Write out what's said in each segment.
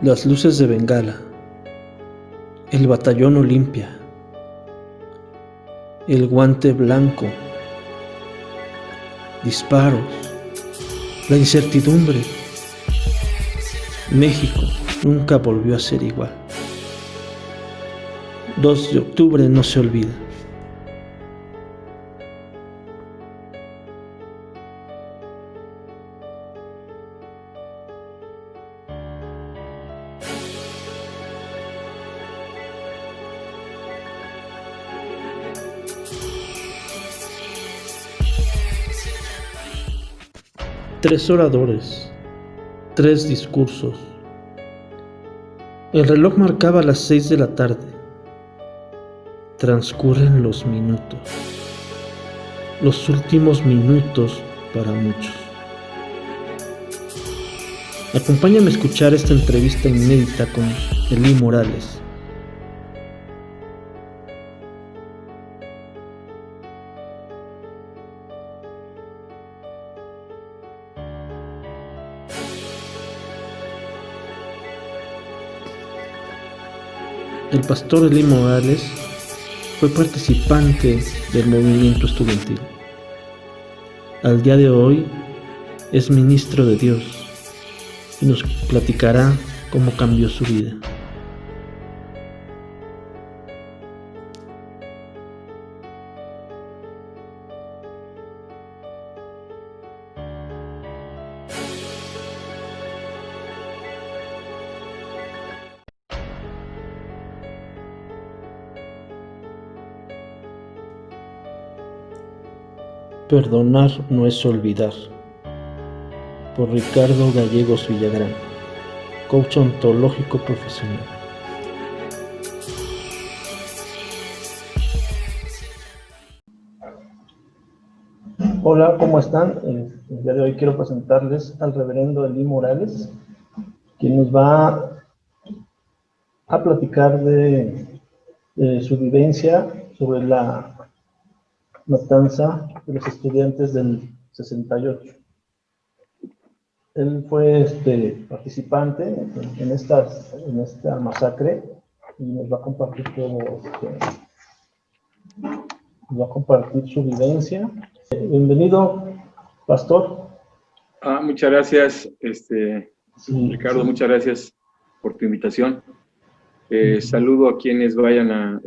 Las luces de Bengala, el batallón Olimpia, el guante blanco, disparos, la incertidumbre. México nunca volvió a ser igual. 2 de octubre no se olvida. Tres oradores, 3 discursos. El reloj marcaba las 6 de la tarde. Transcurren los minutos, los últimos minutos para muchos. Acompáñame a escuchar esta entrevista inédita con Elí Morales. El pastor Elí Morales fue participante del movimiento estudiantil. Al día de hoy es ministro de Dios y nos platicará cómo cambió su vida. Perdonar no es olvidar. Por Ricardo Gallegos Villagrán, coach ontológico profesional. Hola, ¿cómo están? El día de hoy quiero presentarles al reverendo Elí Morales, quien nos va a platicar de su vivencia sobre la matanza de los estudiantes del 68. Él fue participante en esta masacre y nos va a compartir nos va a compartir su vivencia. Bienvenido, pastor. Muchas gracias, Sí, Ricardo, sí. muchas gracias por tu invitación. Saludo a quienes vayan a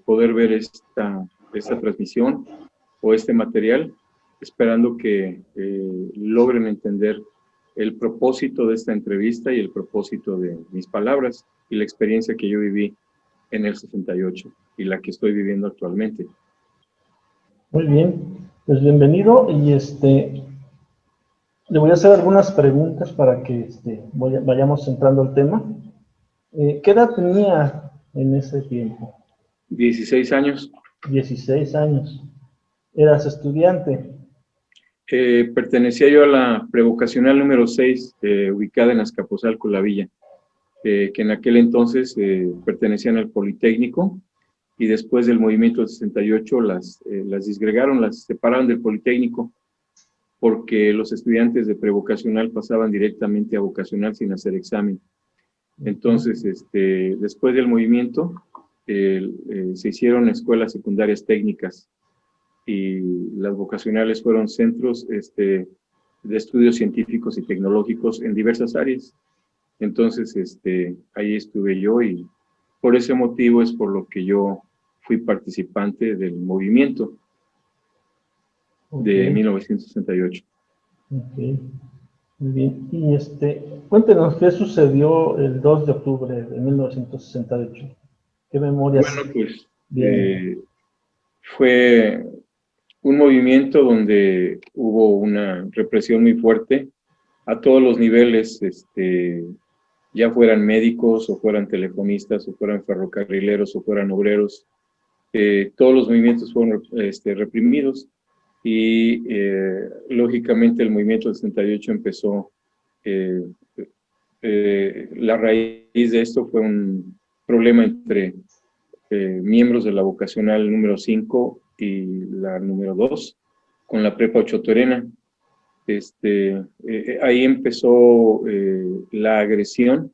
poder ver esta transmisión o este material, esperando que logren entender el propósito de esta entrevista y el propósito de mis palabras y la experiencia que yo viví en el 68 y la que estoy viviendo actualmente. Muy bien, pues bienvenido y le voy a hacer algunas preguntas para que vayamos entrando al tema. ¿Qué edad tenía en ese tiempo? 16 años. 16 años. ¿Eras estudiante? Pertenecía yo a la prevocacional número 6, ubicada en Azcapotzalco, La Villa, que en aquel entonces pertenecían al Politécnico, y después del movimiento del 68 las disgregaron, las separaron del Politécnico, porque los estudiantes de prevocacional pasaban directamente a vocacional sin hacer examen. Entonces, después del movimiento, se hicieron escuelas secundarias técnicas, y las vocacionales fueron centros de estudios científicos y tecnológicos en diversas áreas. Entonces, ahí estuve yo, y por ese motivo es por lo que yo fui participante del movimiento de 1968. Ok, muy bien. Y cuéntenos qué sucedió el 2 de octubre de 1968. ¿Qué memorias? Bueno, pues fue un movimiento donde hubo una represión muy fuerte a todos los niveles, ya fueran médicos, o fueran telefonistas, o fueran ferrocarrileros, o fueran obreros. Todos los movimientos fueron reprimidos, y lógicamente el movimiento del 68 empezó, la raíz de esto fue un problema entre miembros de la vocacional número 5 y la número 2, con la prepa Ochotorena. Ahí empezó la agresión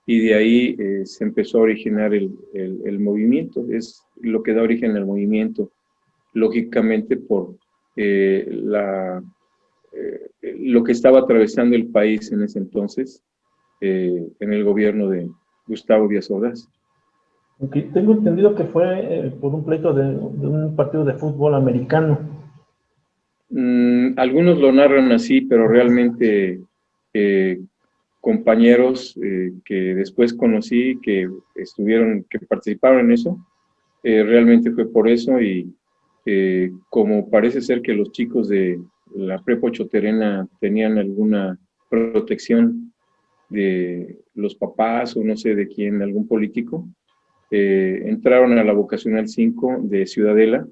y de ahí se empezó a originar el movimiento. Es lo que da origen al movimiento, lógicamente por lo que estaba atravesando el país en ese entonces, en el gobierno de Gustavo Díaz Ordaz. Okay. Tengo entendido que fue por un pleito de un partido de fútbol americano. Algunos lo narran así, pero realmente compañeros que después conocí, que participaron en eso, realmente fue por eso, y como parece ser que los chicos de la Prepa Choterena tenían alguna protección de los papás o no sé de quién, algún político, entraron a la Vocacional 5 de Ciudadela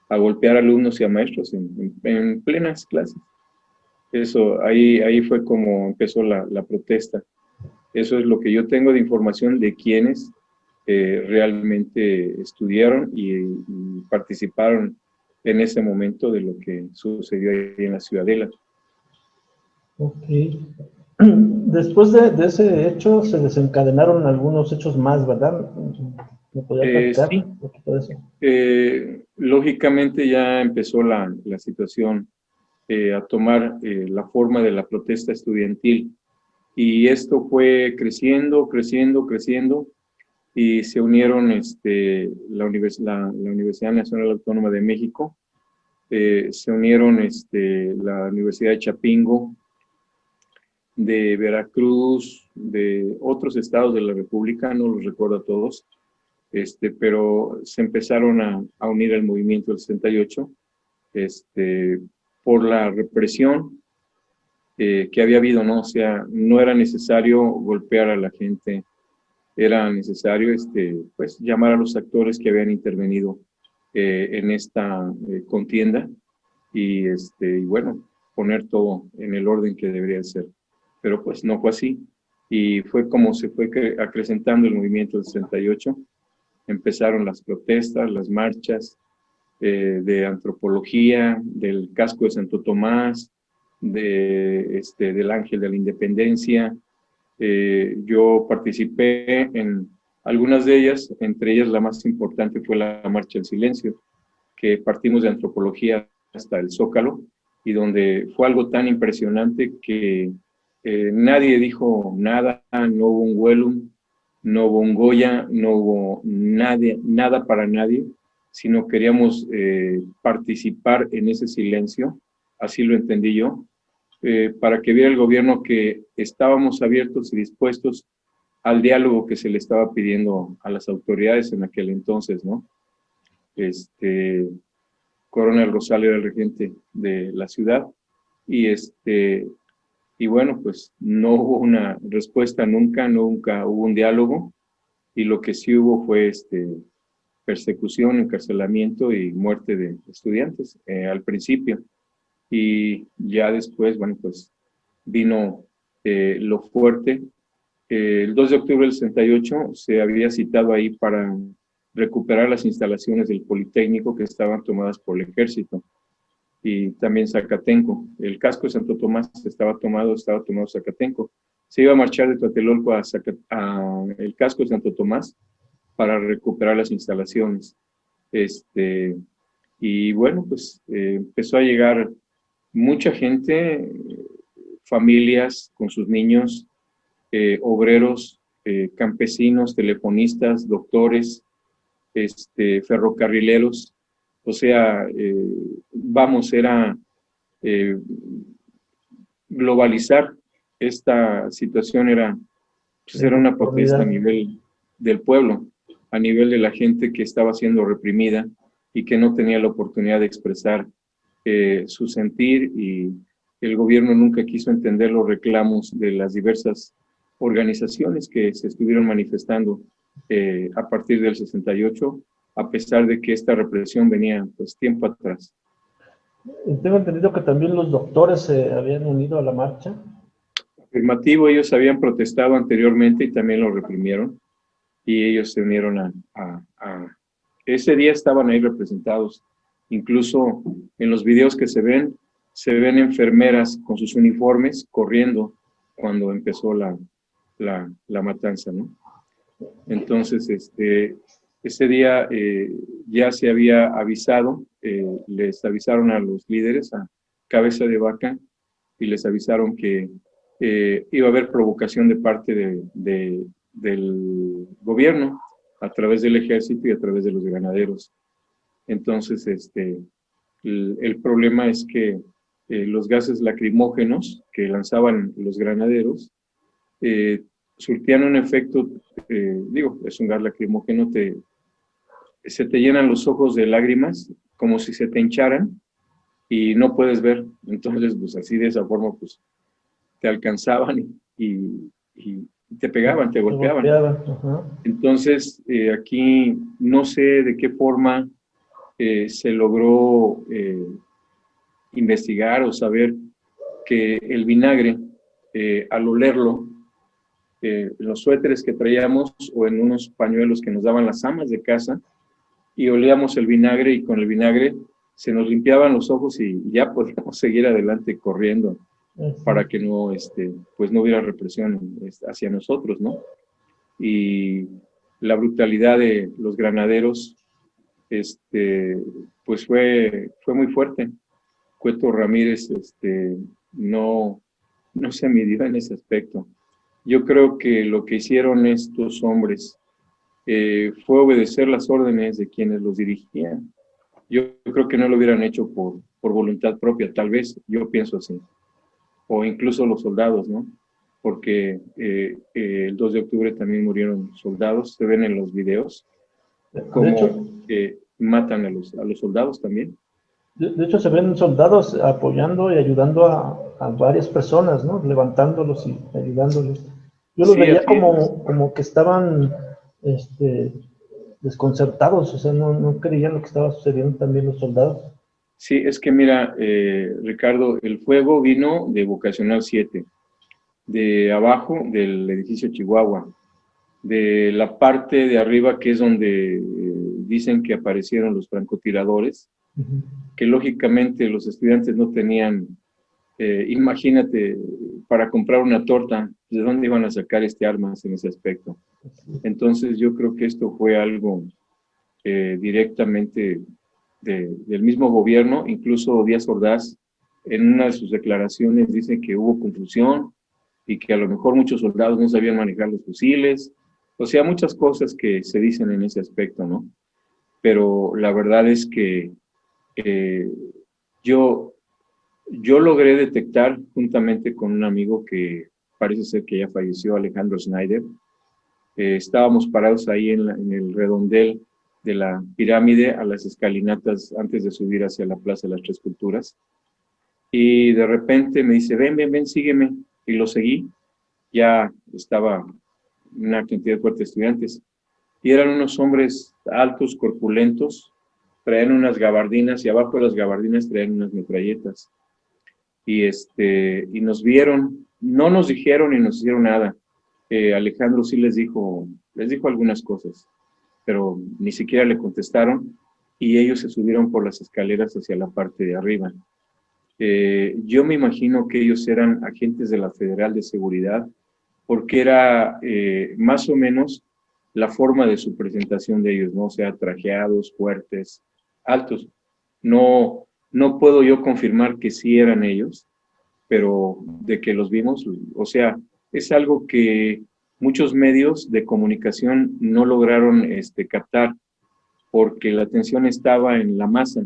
a golpear alumnos y a maestros en plenas clases. Eso, ahí fue como empezó la protesta. Eso es lo que yo tengo de información de quienes realmente estudiaron y participaron en ese momento de lo que sucedió ahí en la Ciudadela. Ok. Después de ese hecho se desencadenaron algunos hechos más, ¿verdad? ¿Me podría platicar Sí, un poquito de eso? lógicamente ya empezó la situación a tomar la forma de la protesta estudiantil, y esto fue creciendo, creciendo, creciendo, y se unieron la Universidad Nacional Autónoma de México, se unieron la Universidad de Chapingo, de Veracruz, de otros estados de la República, no los recuerdo a todos, pero se empezaron a unir al movimiento del 68, por la represión que había habido, ¿no? O sea, no era necesario golpear a la gente, era necesario, pues, llamar a los actores que habían intervenido en esta contienda y bueno, poner todo en el orden que debería ser. Pero pues no fue así, y fue como se fue acrecentando el movimiento del 68. Empezaron las protestas, las marchas de antropología, del casco de Santo Tomás, del Ángel de la Independencia. Yo participé en algunas de ellas, entre ellas la más importante fue la Marcha del Silencio, que partimos de antropología hasta el Zócalo, y donde fue algo tan impresionante que nadie dijo nada, no hubo un Huelum, no hubo un Goya, no hubo nada para nadie, sino queríamos participar en ese silencio, así lo entendí yo, para que viera el gobierno que estábamos abiertos y dispuestos al diálogo que se le estaba pidiendo a las autoridades en aquel entonces, ¿no? Coronel Rosal era el regente de la ciudad, y y bueno, pues no hubo una respuesta nunca hubo un diálogo, y lo que sí hubo fue persecución, encarcelamiento y muerte de estudiantes al principio, y ya después, bueno, pues vino lo fuerte. El 2 de octubre del 68 se había citado ahí para recuperar las instalaciones del Politécnico que estaban tomadas por el ejército, y también Zacatenco. El casco de Santo Tomás estaba tomado Zacatenco. Se iba a marchar de Tlatelolco a el casco de Santo Tomás para recuperar las instalaciones. Y bueno, pues empezó a llegar mucha gente, familias con sus niños, obreros, campesinos, telefonistas, doctores, ferrocarrileros. O sea, vamos, era globalizar esta situación, pues era una protesta a nivel del pueblo, a nivel de la gente que estaba siendo reprimida y que no tenía la oportunidad de expresar su sentir, y el gobierno nunca quiso entender los reclamos de las diversas organizaciones que se estuvieron manifestando a partir del 68, a pesar de que esta represión venía pues tiempo atrás. Tengo entendido que también los doctores se habían unido a la marcha. Afirmativo, ellos habían protestado anteriormente y también lo reprimieron, y ellos se unieron ese día estaban ahí representados. Incluso en los videos que se ven enfermeras con sus uniformes corriendo cuando empezó la la matanza, ¿no? Entonces, ese día ya se había avisado, les avisaron a los líderes, a Cabeza de Vaca, y les avisaron que iba a haber provocación de parte del gobierno a través del ejército y a través de los granaderos. Entonces, el problema es que los gases lacrimógenos que lanzaban los granaderos surtían un efecto, es un gas lacrimógeno, se te llenan los ojos de lágrimas como si se te hincharan y no puedes ver. Entonces, pues así de esa forma, pues te alcanzaban y te pegaban, te golpeaban. Entonces, aquí no sé de qué forma se logró investigar o saber que el vinagre, al olerlo, en los suéteres que traíamos o en unos pañuelos que nos daban las amas de casa, y olíamos el vinagre y con el vinagre se nos limpiaban los ojos y ya podíamos seguir adelante corriendo para que no, pues no hubiera represión hacia nosotros, ¿no? Y la brutalidad de los granaderos, pues fue muy fuerte. Cueto Ramírez, no se midió en ese aspecto. Yo creo que lo que hicieron estos hombres fue obedecer las órdenes de quienes los dirigían. Yo creo que no lo hubieran hecho por voluntad propia, tal vez, yo pienso así. O incluso los soldados, ¿no? Porque el 2 de octubre también murieron soldados, se ven en los videos, cómo matan a los soldados también. De hecho, se ven soldados apoyando y ayudando a varias personas, ¿no? Levantándolos y ayudándoles. Yo los veía como que estaban desconcertados, o sea, no creían lo que estaba sucediendo también los soldados. Sí, es que mira, Ricardo, el fuego vino de Vocacional 7, de abajo del edificio Chihuahua, de la parte de arriba que es donde dicen que aparecieron los francotiradores, que lógicamente los estudiantes no tenían, imagínate, para comprar una torta, ¿de dónde iban a sacar armas en ese aspecto? Entonces yo creo que esto fue algo directamente del mismo gobierno. Incluso Díaz Ordaz, en una de sus declaraciones, dice que hubo confusión y que a lo mejor muchos soldados no sabían manejar los fusiles. O sea, muchas cosas que se dicen en ese aspecto, ¿no? Pero la verdad es que yo logré detectar, juntamente con un amigo que parece ser que ya falleció, Alejandro Schneider, estábamos parados ahí en el redondel de la pirámide a las escalinatas antes de subir hacia la Plaza de las Tres Culturas, y de repente me dice, ven, sígueme, y lo seguí. Ya estaba una cantidad fuerte de estudiantes, y eran unos hombres altos, corpulentos, traían unas gabardinas, y abajo de las gabardinas traían unas metralletas, y nos vieron, no nos dijeron ni nos hicieron nada. Alejandro sí les dijo algunas cosas, pero ni siquiera le contestaron, y ellos se subieron por las escaleras hacia la parte de arriba. Yo me imagino que ellos eran agentes de la Federal de Seguridad, porque era más o menos la forma de su presentación de ellos, ¿no? O sea, trajeados, fuertes, altos. No puedo yo confirmar que sí eran ellos, pero de que los vimos, o sea, es algo que muchos medios de comunicación no lograron captar, porque la atención estaba en la masa,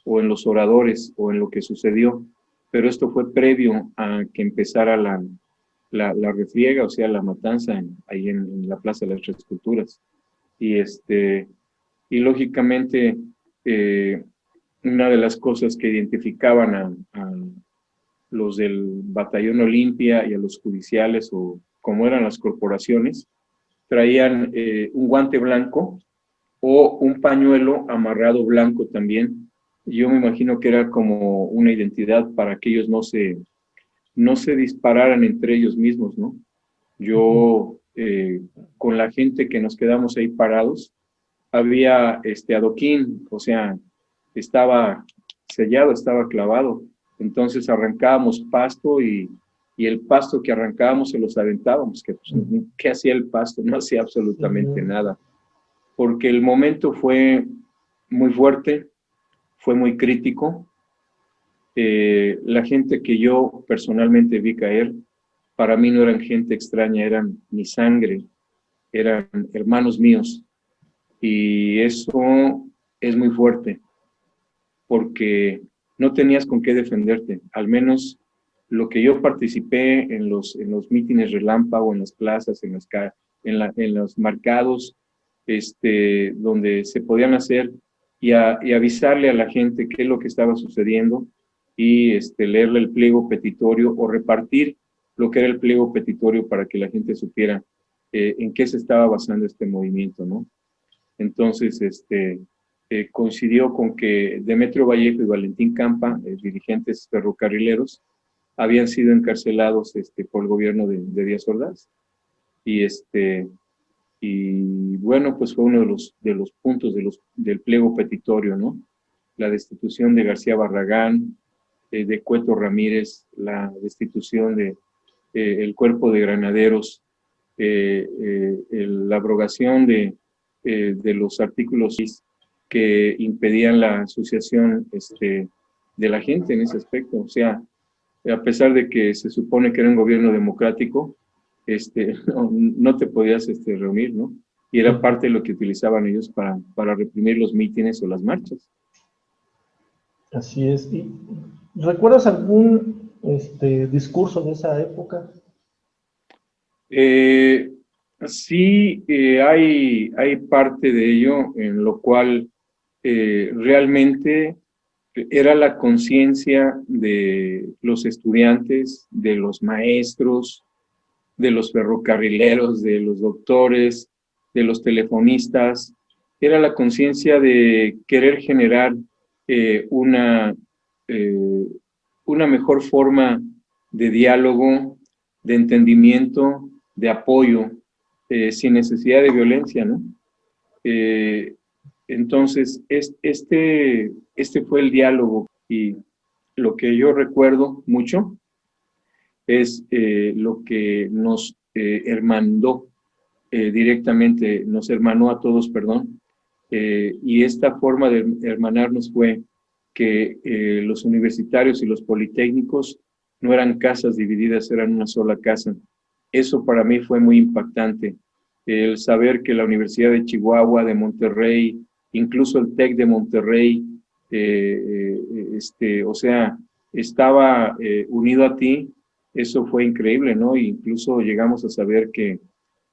o en los oradores, o en lo que sucedió, pero esto fue previo a que empezara la refriega, o sea, la matanza ahí en la Plaza de las Tres Culturas. Y lógicamente, una de las cosas que identificaban a los del Batallón Olimpia y a los judiciales, o como eran las corporaciones, traían un guante blanco o un pañuelo amarrado blanco también. Yo me imagino que era como una identidad para que ellos no se dispararan entre ellos mismos, ¿no? Yo, con la gente que nos quedamos ahí parados, había adoquín, o sea, estaba sellado, estaba clavado. Entonces arrancábamos pasto y y el pasto que arrancábamos se los aventábamos, que pues, ¿qué hacía el pasto? No hacía absolutamente nada, porque el momento fue muy fuerte, fue muy crítico. La gente que yo personalmente vi caer, para mí no eran gente extraña, eran mi sangre, eran hermanos míos, y eso es muy fuerte, porque no tenías con qué defenderte. Al menos lo que yo participé en los mítines relámpago, en las plazas, en los mercados, donde se podían hacer, y avisarle a la gente qué es lo que estaba sucediendo, y leerle el pliego petitorio o repartir lo que era el pliego petitorio para que la gente supiera en qué se estaba basando este movimiento, ¿no? Entonces, coincidió con que Demetrio Vallejo y Valentín Campa, dirigentes ferrocarrileros, habían sido encarcelados por el gobierno de Díaz Ordaz. Y bueno, pues fue uno de los puntos del pliego petitorio, ¿no? La destitución de García Barragán, de Cueto Ramírez, la destitución de el cuerpo de granaderos, la abrogación de los artículos que impedían la asociación de la gente en ese aspecto. O sea, a pesar de que se supone que era un gobierno democrático, no te podías reunir, ¿no? Y era parte de lo que utilizaban ellos para reprimir los mítines o las marchas. Así es. ¿Y recuerdas algún discurso de esa época? Sí, hay parte de ello en lo cual realmente era la conciencia de los estudiantes, de los maestros, de los ferrocarrileros, de los doctores, de los telefonistas. Era la conciencia de querer generar una mejor forma de diálogo, de entendimiento, de apoyo, sin necesidad de violencia, ¿no? Entonces, este fue el diálogo, y lo que yo recuerdo mucho es lo que nos hermanó directamente, nos hermanó a todos, perdón, y esta forma de hermanarnos fue que los universitarios y los politécnicos no eran casas divididas, eran una sola casa. Eso para mí fue muy impactante, el saber que la Universidad de Chihuahua, de Monterrey, incluso el TEC de Monterrey, o sea, estaba unido a ti. Eso fue increíble, ¿no? E incluso llegamos a saber que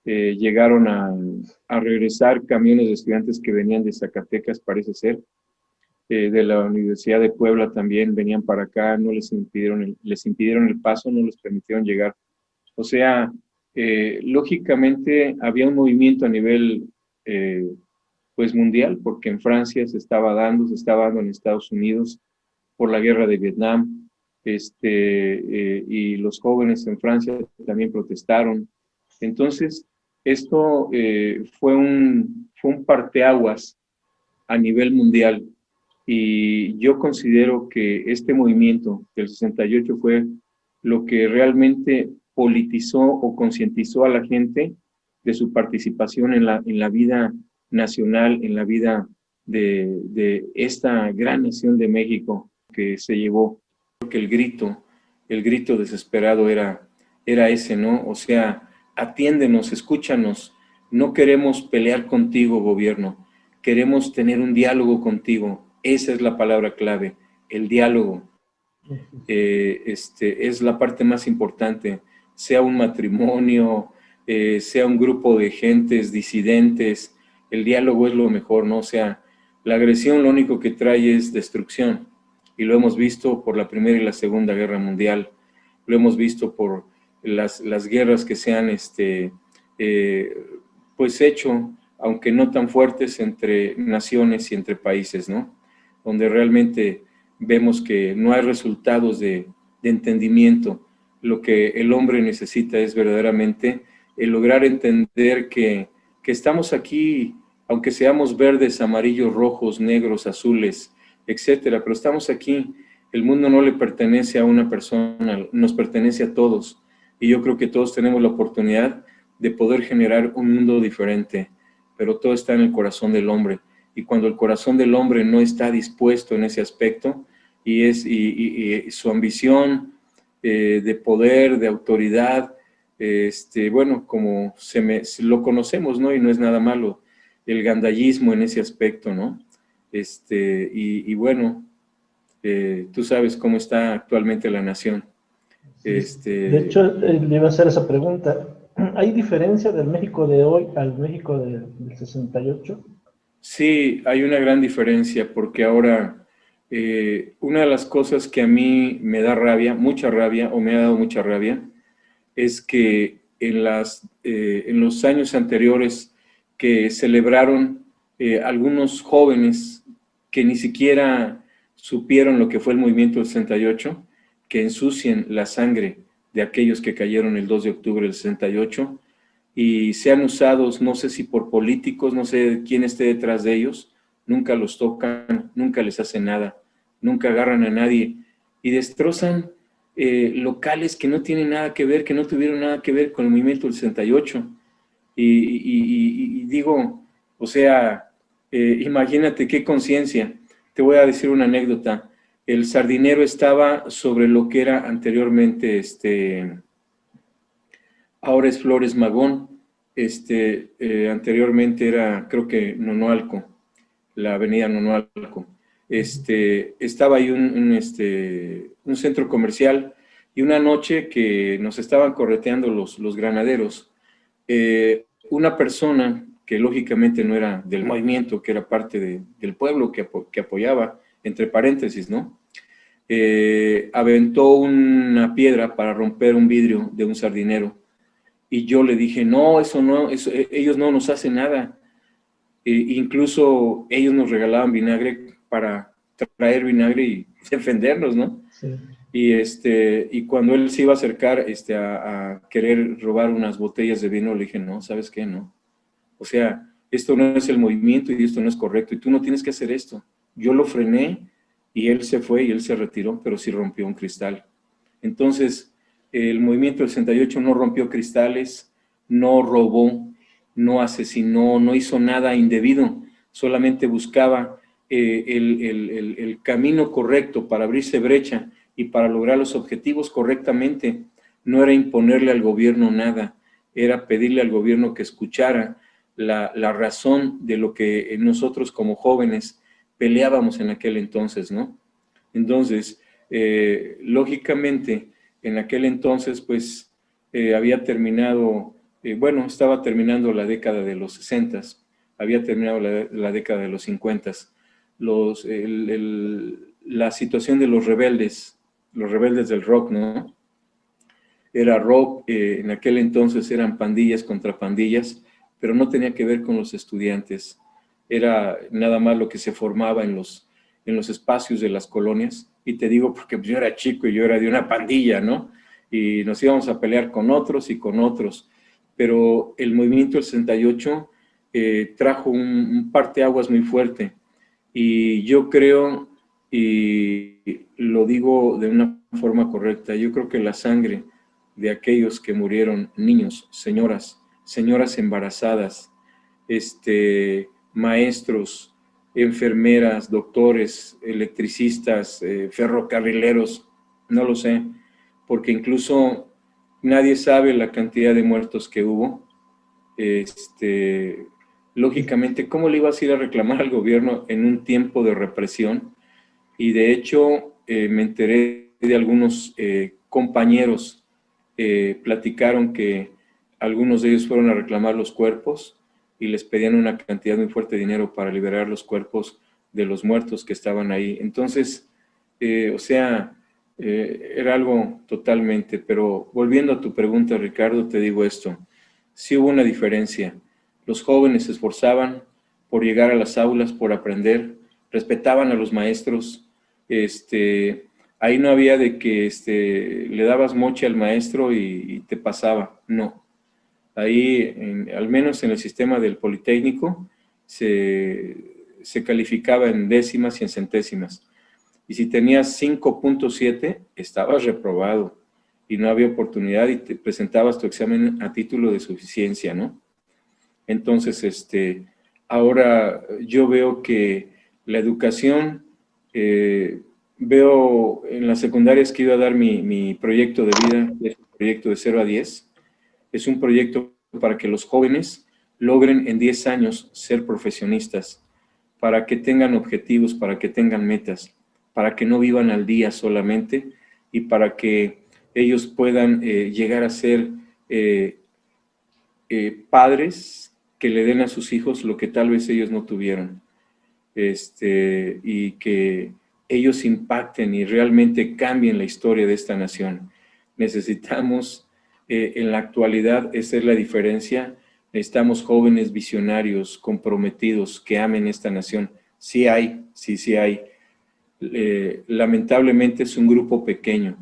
llegaron a regresar camiones de estudiantes que venían de Zacatecas, parece ser, de la Universidad de Puebla también venían para acá, no les impidieron el paso, no les permitieron llegar. O sea, lógicamente había un movimiento a nivel pues mundial, porque en Francia se estaba dando en Estados Unidos por la guerra de Vietnam, y los jóvenes en Francia también protestaron. Entonces, esto fue un parteaguas a nivel mundial, y yo considero que este movimiento del 68 fue lo que realmente politizó o concientizó a la gente de su participación en la vida nacional, en la vida de esta gran nación de México que se llevó. Porque el grito desesperado era ese, ¿no? O sea, atiéndenos, escúchanos, no queremos pelear contigo, gobierno, queremos tener un diálogo contigo. Esa es la palabra clave, el diálogo. Es la parte más importante, sea un matrimonio, sea un grupo de gentes disidentes, el diálogo es lo mejor, ¿no? O sea, la agresión lo único que trae es destrucción, y lo hemos visto por la Primera y la Segunda Guerra Mundial, lo hemos visto por las guerras que se han pues hecho, aunque no tan fuertes, entre naciones y entre países, ¿no? Donde realmente vemos que no hay resultados de entendimiento. Lo que el hombre necesita es verdaderamente el lograr entender que estamos aquí, aunque seamos verdes, amarillos, rojos, negros, azules, etcétera, pero estamos aquí. El mundo no le pertenece a una persona, nos pertenece a todos. y yo creo que todos tenemos la oportunidad de poder generar un mundo diferente, pero todo está en el corazón del hombre, y cuando el corazón del hombre no está dispuesto en ese aspecto, y su ambición de poder, de autoridad, bueno, como lo conocemos, ¿no? Y no es nada malo, el gandallismo en ese aspecto, ¿no? Bueno, tú sabes cómo está actualmente la nación. De hecho, le iba a hacer esa pregunta. ¿Hay diferencia del México de hoy al México del 68? Sí, hay una gran diferencia porque ahora una de las cosas que a mí me da rabia, mucha rabia, o me ha dado mucha rabia, es que en los años anteriores que celebraron algunos jóvenes que ni siquiera supieron lo que fue el movimiento del 68, que ensucien la sangre de aquellos que cayeron el 2 de octubre del 68 y sean usados, no sé si por políticos, no sé quién esté detrás de ellos, nunca los tocan, nunca les hacen nada, nunca agarran a nadie y destrozan locales que no tienen nada que ver, que no tuvieron nada que ver con el movimiento del 68. Y digo, o sea, imagínate qué conciencia. Te voy a decir una anécdota. El Sardinero estaba sobre lo que era anteriormente, ahora es Flores Magón, anteriormente era, creo que Nonoalco, la avenida Nonoalco. Estaba ahí un centro comercial y una noche que nos estaban correteando los granaderos, una persona que lógicamente no era del movimiento, que era parte del pueblo que apoyaba, entre paréntesis, ¿no? Aventó una piedra para romper un vidrio de un sardinero y yo le dije, no, eso no, ellos no nos hacen nada. Incluso ellos nos regalaban vinagre para traer vinagre y defendernos, ¿no? Sí. Y cuando él se iba a acercar a querer robar unas botellas de vino, le dije, no, ¿sabes qué? No. O sea, esto no es el movimiento y esto no es correcto y tú no tienes que hacer esto. Yo lo frené y él se fue y él se retiró, pero sí rompió un cristal. Entonces, el movimiento del 68 no rompió cristales, no robó, no asesinó, no hizo nada indebido, solamente buscaba el camino correcto para abrirse brecha y para lograr los objetivos correctamente. No era imponerle al gobierno nada, era pedirle al gobierno que escuchara la razón de lo que nosotros como jóvenes peleábamos en aquel entonces, ¿no? Entonces, lógicamente, en aquel entonces, pues, había terminado, bueno, estaba terminando la década de los 60, había terminado la década de los 50, la situación de los rebeldes del rock, ¿no? Era rock, en aquel entonces eran pandillas contra pandillas, pero no tenía que ver con los estudiantes, era nada más lo que se formaba en los espacios de las colonias, y te digo porque yo era chico y yo era de una pandilla, ¿no? Y nos íbamos a pelear con otros y con otros, pero el movimiento del 68 trajo un parteaguas muy fuerte, y yo creo, y lo digo de una forma correcta, yo creo que la sangre de aquellos que murieron, niños, señoras embarazadas, maestros, enfermeras, doctores, electricistas, ferrocarrileros, no lo sé, porque incluso nadie sabe la cantidad de muertos que hubo. Lógicamente, ¿cómo le ibas a ir a reclamar al gobierno en un tiempo de represión? Y de hecho, me enteré de algunos compañeros, platicaron que algunos de ellos fueron a reclamar los cuerpos y les pedían una cantidad muy fuerte de dinero para liberar los cuerpos de los muertos que estaban ahí. Entonces, o sea, era algo totalmente, pero volviendo a tu pregunta, Ricardo, te digo esto, sí hubo una diferencia. Los jóvenes se esforzaban por llegar a las aulas, por aprender, respetaban a los maestros, ahí no había de que le dabas moche al maestro y te pasaba, no. Ahí, al menos en el sistema del Politécnico, se calificaba en décimas y en centésimas. Y si tenías 5.7, estabas reprobado. y no había oportunidad y te presentabas tu examen a título de suficiencia, ¿no? Entonces, ahora yo veo que la educación, veo en las secundarias que iba a dar mi proyecto de vida, es un proyecto de 0 a 10, es un proyecto para que los jóvenes logren en 10 años ser profesionistas, para que tengan objetivos, para que tengan metas, para que no vivan al día solamente y para que ellos puedan llegar a ser padres que le den a sus hijos lo que tal vez ellos no tuvieron, y que ellos impacten y realmente cambien la historia de esta nación. Necesitamos, en la actualidad, esa es la diferencia, necesitamos jóvenes visionarios, comprometidos, que amen esta nación. Sí hay, sí hay. Lamentablemente es un grupo pequeño,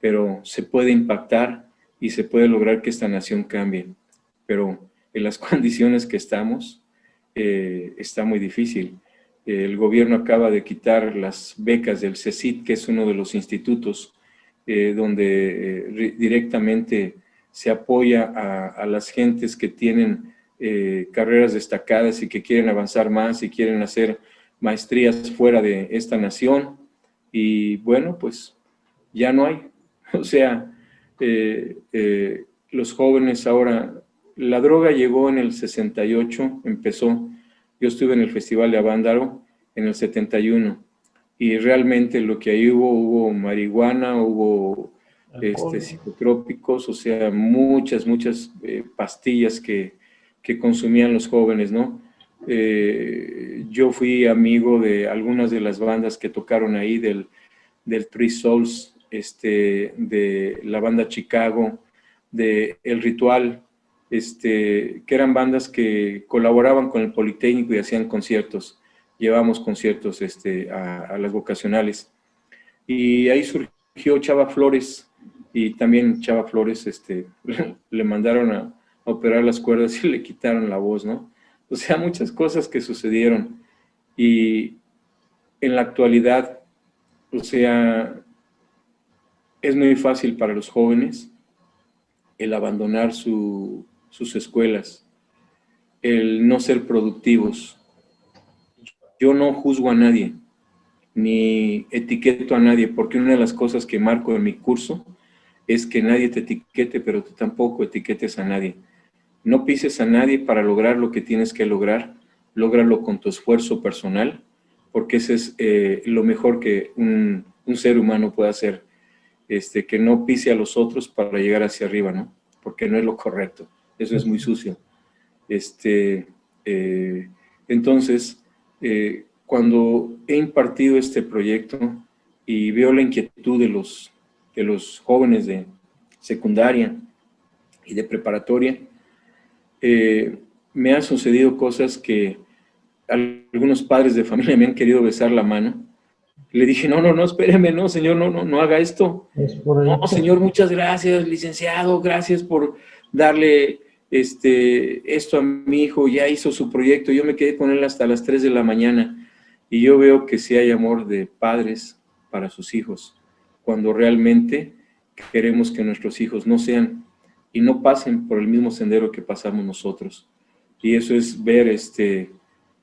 pero se puede impactar y se puede lograr que esta nación cambie. Pero en las condiciones que estamos, está muy difícil. El gobierno acaba de quitar las becas del CECIT, que es uno de los institutos donde directamente se apoya a las gentes que tienen carreras destacadas y que quieren avanzar más y quieren hacer maestrías fuera de esta nación. Y bueno, pues ya no hay. O sea, los jóvenes ahora, la droga llegó en el 68, empezó. Yo estuve en el Festival de Avándaro en el 71 y realmente lo que ahí hubo marihuana, hubo psicotrópicos, o sea, muchas pastillas que consumían los jóvenes, ¿no? Yo fui amigo de algunas de las bandas que tocaron ahí, del Three Souls, de la banda Chicago, de El Ritual, que eran bandas que colaboraban con el Politécnico y hacían conciertos. Llevábamos conciertos a las vocacionales. Y ahí surgió Chava Flores, y también Chava Flores le mandaron a operar las cuerdas y le quitaron la voz, ¿no? O sea, muchas cosas que sucedieron. Y en la actualidad, o sea, es muy fácil para los jóvenes el abandonar sus escuelas, el no ser productivos. Yo no juzgo a nadie, ni etiqueto a nadie, porque una de las cosas que marco en mi curso es que nadie te etiquete, pero tú tampoco etiquetes a nadie. No pises a nadie para lograr lo que tienes que lograr, lógralo con tu esfuerzo personal, porque ese es lo mejor que un ser humano puede hacer, que no pise a los otros para llegar hacia arriba, ¿no? Porque no es lo correcto, eso es muy sucio. Entonces, cuando he impartido este proyecto y veo la inquietud de los jóvenes de secundaria y de preparatoria, me han sucedido cosas que algunos padres de familia me han querido besar la mano. Le dije, no, espéreme, no, señor, no haga esto. No, señor, muchas gracias, licenciado, gracias por darle esto a mi hijo, ya hizo su proyecto, yo me quedé con él hasta las 3 de la mañana, y yo veo que sí hay amor de padres para sus hijos, cuando realmente queremos que nuestros hijos no sean y no pasen por el mismo sendero que pasamos nosotros. Y eso es ver,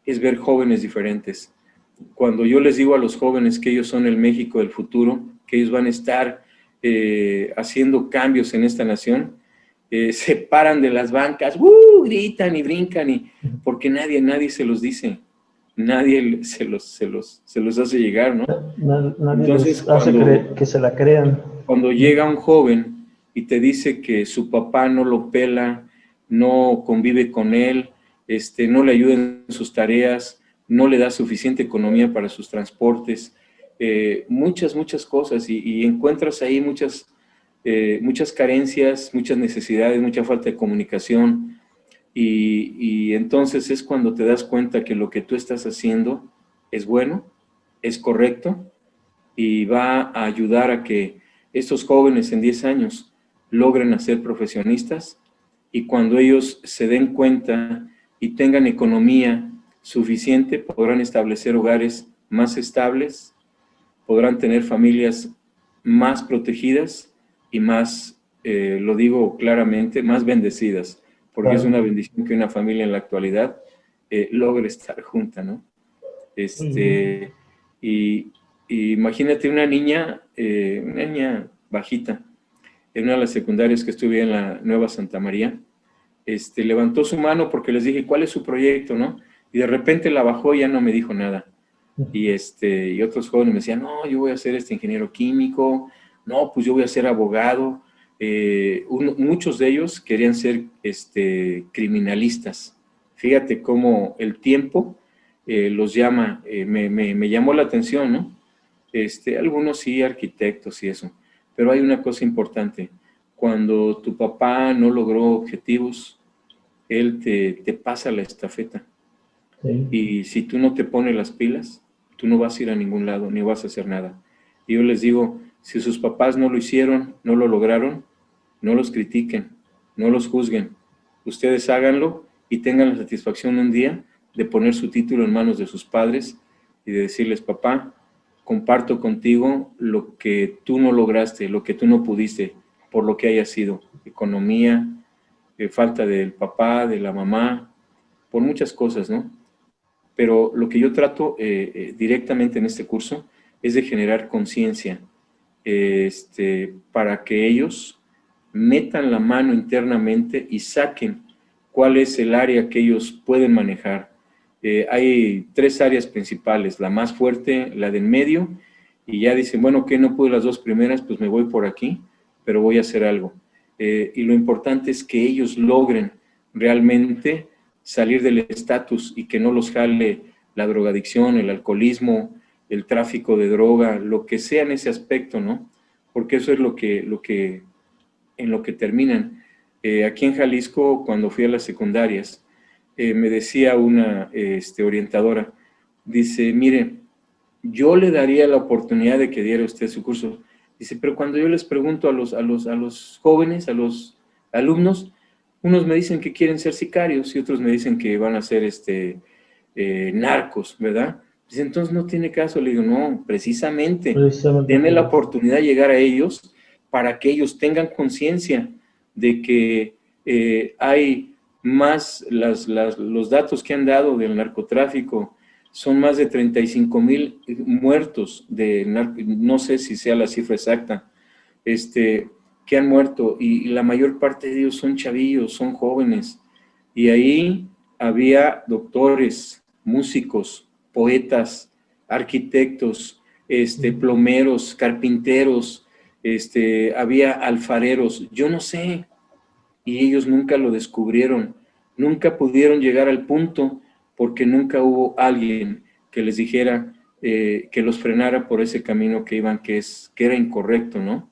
ver jóvenes diferentes. Cuando yo les digo a los jóvenes que ellos son el México del futuro, que ellos van a estar haciendo cambios en esta nación, se paran de las bancas, gritan y brincan, porque nadie se los dice, nadie se los hace llegar, ¿no? Nadie entonces, les hace que se la crean. Cuando llega un joven y te dice que su papá no lo pela, no convive con él, no le ayuda en sus tareas, no le da suficiente economía para sus transportes, muchas cosas, y encuentras ahí muchas carencias, muchas necesidades, mucha falta de comunicación, y entonces es cuando te das cuenta que lo que tú estás haciendo es bueno, es correcto, y va a ayudar a que estos jóvenes en 10 años logren ser profesionistas, y cuando ellos se den cuenta y tengan economía suficiente, podrán establecer hogares más estables, podrán tener familias más protegidas y más, lo digo claramente, más bendecidas, porque es una bendición que una familia en la actualidad logre estar junta, ¿no? Y imagínate una niña bajita, en una de las secundarias que estuve en la Nueva Santa María, levantó su mano porque les dije, ¿cuál es su proyecto, no? Y de repente la bajó y ya no me dijo nada. Y otros jóvenes me decían, no, yo voy a ser ingeniero químico, no, pues yo voy a ser abogado. Muchos de ellos querían ser criminalistas. Fíjate cómo el tiempo los llama, me llamó la atención, ¿no? Algunos sí, arquitectos y eso, pero hay una cosa importante, cuando tu papá no logró objetivos, él te pasa la estafeta. Sí. Y si tú no te pones las pilas, tú no vas a ir a ningún lado, ni vas a hacer nada. Y yo les digo, si sus papás no lo hicieron, no lo lograron, no los critiquen, no los juzguen. Ustedes háganlo y tengan la satisfacción un día de poner su título en manos de sus padres y de decirles, papá, comparto contigo lo que tú no lograste, lo que tú no pudiste, por lo que haya sido, economía, falta del papá, de la mamá, por muchas cosas, ¿no? Pero lo que yo trato directamente en este curso es de generar conciencia para que ellos metan la mano internamente y saquen cuál es el área que ellos pueden manejar. Hay 3 áreas principales, la más fuerte, la del medio, y ya dicen, bueno, que no pude las 2 primeras, pues me voy por aquí, pero voy a hacer algo. Y lo importante es que ellos logren realmente salir del estatus y que no los jale la drogadicción, el alcoholismo, el tráfico de droga, lo que sea en ese aspecto, ¿no? Porque eso es en lo que terminan. Aquí en Jalisco, cuando fui a las secundarias, me decía una orientadora, dice, mire, yo le daría la oportunidad de que diera usted su curso. Dice, pero cuando yo les pregunto a los jóvenes, a los alumnos, unos me dicen que quieren ser sicarios y otros me dicen que van a ser narcos, ¿verdad? Dice, entonces no tiene caso. Le digo, no, precisamente. Denme la oportunidad de llegar a ellos para que ellos tengan conciencia de que hay más, los datos que han dado del narcotráfico, son más de 35,000 muertos no sé si sea la cifra exacta, que han muerto, y la mayor parte de ellos son chavillos, son jóvenes, y ahí había doctores, músicos, poetas, arquitectos, plomeros, carpinteros, había alfareros, yo no sé, y ellos nunca lo descubrieron, nunca pudieron llegar al punto porque nunca hubo alguien que les dijera, que los frenara por ese camino que iban, que era incorrecto, ¿no?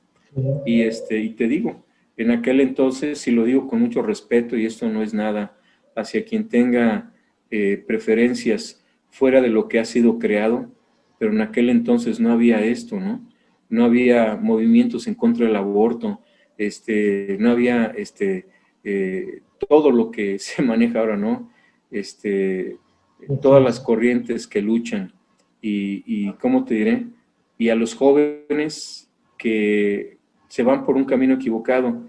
Y te digo, en aquel entonces, y lo digo con mucho respeto, y esto no es nada hacia quien tenga preferencias fuera de lo que ha sido creado, pero en aquel entonces no había esto, ¿no? No había movimientos en contra del aborto, no había todo lo que se maneja ahora, ¿no? Todas las corrientes que luchan y ¿cómo te diré? Y a los jóvenes que se van por un camino equivocado,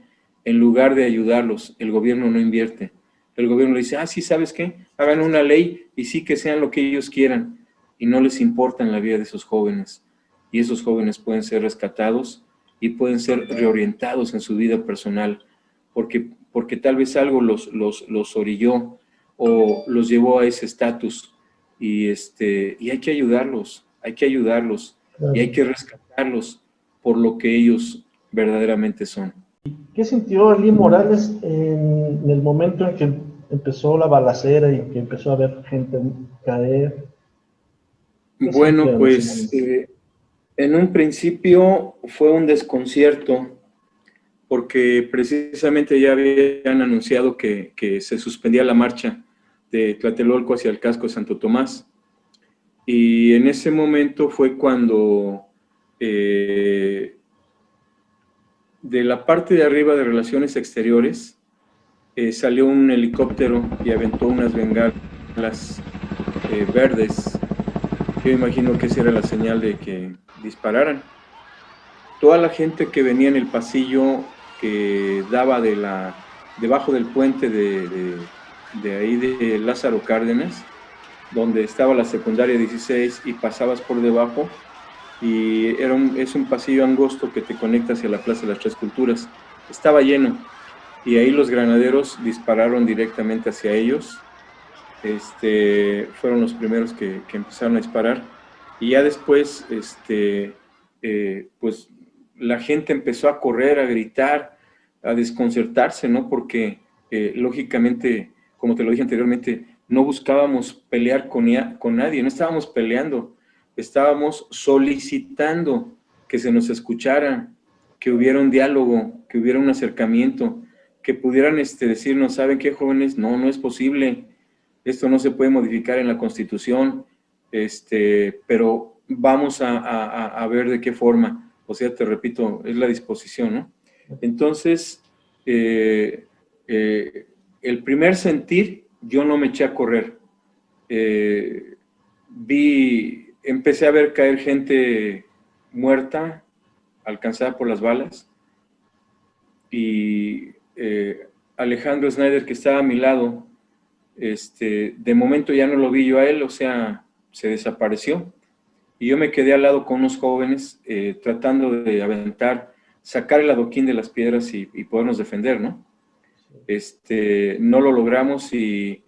en lugar de ayudarlos, el gobierno no invierte. El gobierno le dice, sí, ¿sabes qué? Hagan una ley y sí que sean lo que ellos quieran, y no les importa en la vida de esos jóvenes. Y esos jóvenes pueden ser rescatados y pueden ser reorientados en su vida personal, porque tal vez algo los orilló o los llevó a ese estatus, y hay que ayudarlos, claro. Y hay que rescatarlos por lo que ellos verdaderamente son. ¿Qué sintió Eli Morales en el momento en que empezó la balacera y que empezó a ver gente caer? Bueno, pues en un principio fue un desconcierto, porque precisamente ya habían anunciado que se suspendía la marcha de Tlatelolco hacia el casco de Santo Tomás. Y en ese momento fue cuando de la parte de arriba de Relaciones Exteriores salió un helicóptero y aventó unas bengalas verdes. Yo imagino que esa era la señal de que dispararan. toda la gente que venía en el pasillo que daba debajo del puente de ahí de Lázaro Cárdenas, donde estaba la secundaria 16 y pasabas por debajo, y es un pasillo angosto que te conecta hacia la Plaza de las Tres Culturas. Estaba lleno, y ahí los granaderos dispararon directamente hacia ellos. Fueron los primeros que empezaron a disparar, y ya después, pues la gente empezó a correr, a gritar, a desconcertarse, ¿no? Porque lógicamente, como te lo dije anteriormente, no buscábamos pelear con nadie, no estábamos peleando, estábamos solicitando que se nos escuchara, que hubiera un diálogo, que hubiera un acercamiento, que pudieran decirnos, ¿saben qué, jóvenes? No, no es posible, esto no se puede modificar en la Constitución, pero vamos a ver de qué forma. O sea, te repito, es la disposición, ¿no? Entonces, el primer sentir, yo no me eché a correr. Empecé a ver caer gente muerta, alcanzada por las balas, y Alejandro Snyder, que estaba a mi lado, de momento ya no lo vi yo a él, o sea, se desapareció. Y yo me quedé al lado con unos jóvenes tratando de aventar, sacar el adoquín de las piedras y podernos defender, ¿no? No lo logramos, y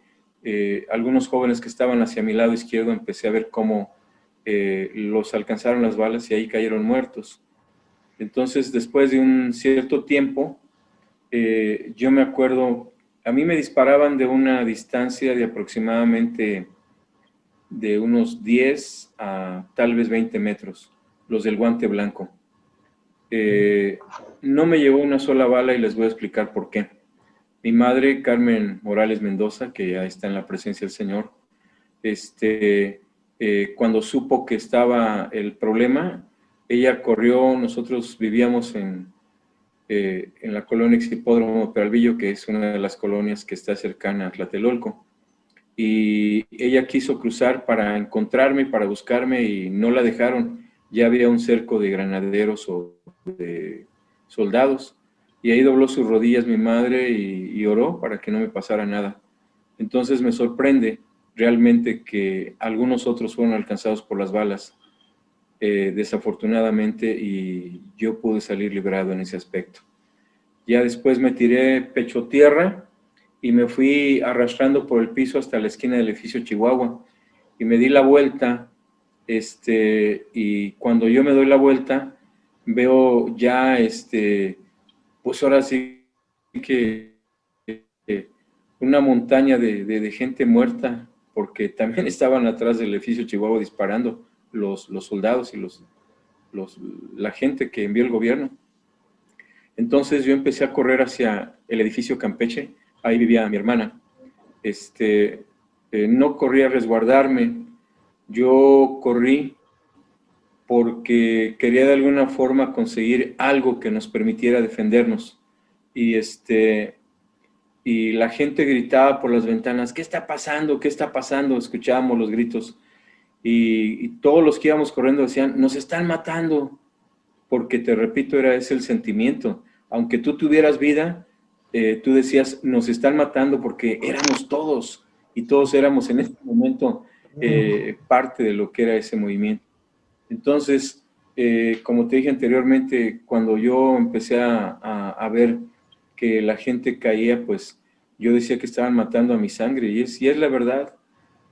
algunos jóvenes que estaban hacia mi lado izquierdo empecé a ver cómo los alcanzaron las balas y ahí cayeron muertos. Entonces, después de un cierto tiempo, yo me acuerdo, a mí me disparaban de una distancia de aproximadamente de unos 10 a tal vez 20 metros, los del guante blanco. No me llegó una sola bala, y les voy a explicar por qué. Mi madre, Carmen Morales Mendoza, que ya está en la presencia del Señor, cuando supo que estaba el problema, ella corrió. Nosotros vivíamos en la colonia Hipódromo Peralvillo, que es una de las colonias que está cercana a Tlatelolco. Y ella quiso cruzar para encontrarme, para buscarme, y no la dejaron. Ya había un cerco de granaderos o de soldados, y ahí dobló sus rodillas mi madre y oró para que no me pasara nada. Entonces me sorprende realmente que algunos otros fueron alcanzados por las balas, desafortunadamente, y yo pude salir librado en ese aspecto. Ya después me tiré pecho tierra y me fui arrastrando por el piso hasta la esquina del edificio Chihuahua, y me di la vuelta, y cuando yo me doy la vuelta, veo ya, pues ahora sí que una montaña de gente muerta, porque también estaban atrás del edificio Chihuahua disparando los soldados y la gente que envió el gobierno. Entonces yo empecé a correr hacia el edificio Campeche, ahí vivía mi hermana. No corrí a resguardarme, yo corrí porque quería de alguna forma conseguir algo que nos permitiera defendernos. Y la gente gritaba por las ventanas, ¿qué está pasando? ¿Qué está pasando? Escuchábamos los gritos, y todos los que íbamos corriendo decían, nos están matando, porque te repito, era ese el sentimiento. Aunque tú tuvieras vida, tú decías, nos están matando, porque éramos todos, y todos éramos en ese momento parte de lo que era ese movimiento. Entonces, como te dije anteriormente, cuando yo empecé a ver que la gente caía, pues yo decía que estaban matando a mi sangre, y es la verdad.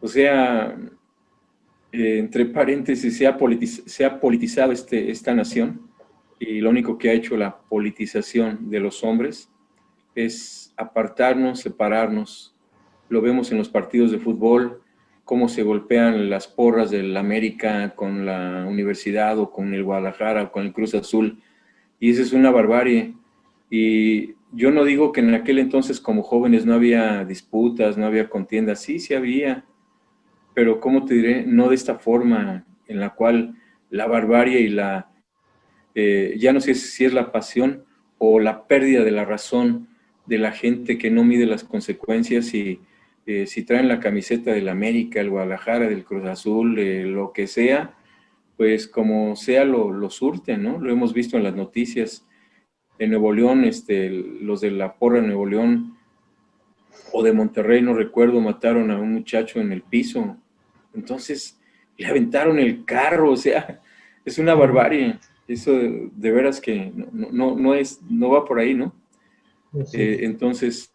O sea, entre paréntesis, se ha politizado esta nación, y lo único que ha hecho la politización de los hombres es apartarnos, separarnos. Lo vemos en los partidos de fútbol, cómo se golpean las porras del América con la Universidad, o con el Guadalajara, o con el Cruz Azul, y esa es una barbarie. Y yo no digo que en aquel entonces como jóvenes no había disputas, no había contiendas, sí había, pero ¿cómo te diré? No de esta forma en la cual la barbarie y ya no sé si es la pasión o la pérdida de la razón de la gente que no mide las consecuencias, y si traen la camiseta del América, el Guadalajara, del Cruz Azul, lo que sea, pues como sea lo surten, ¿no? Lo hemos visto en las noticias. En Nuevo León, los de la porra de Nuevo León o de Monterrey, no recuerdo, mataron a un muchacho en el piso. Entonces, le aventaron el carro, o sea, es una barbarie. Eso de veras que no va por ahí, ¿no? Entonces,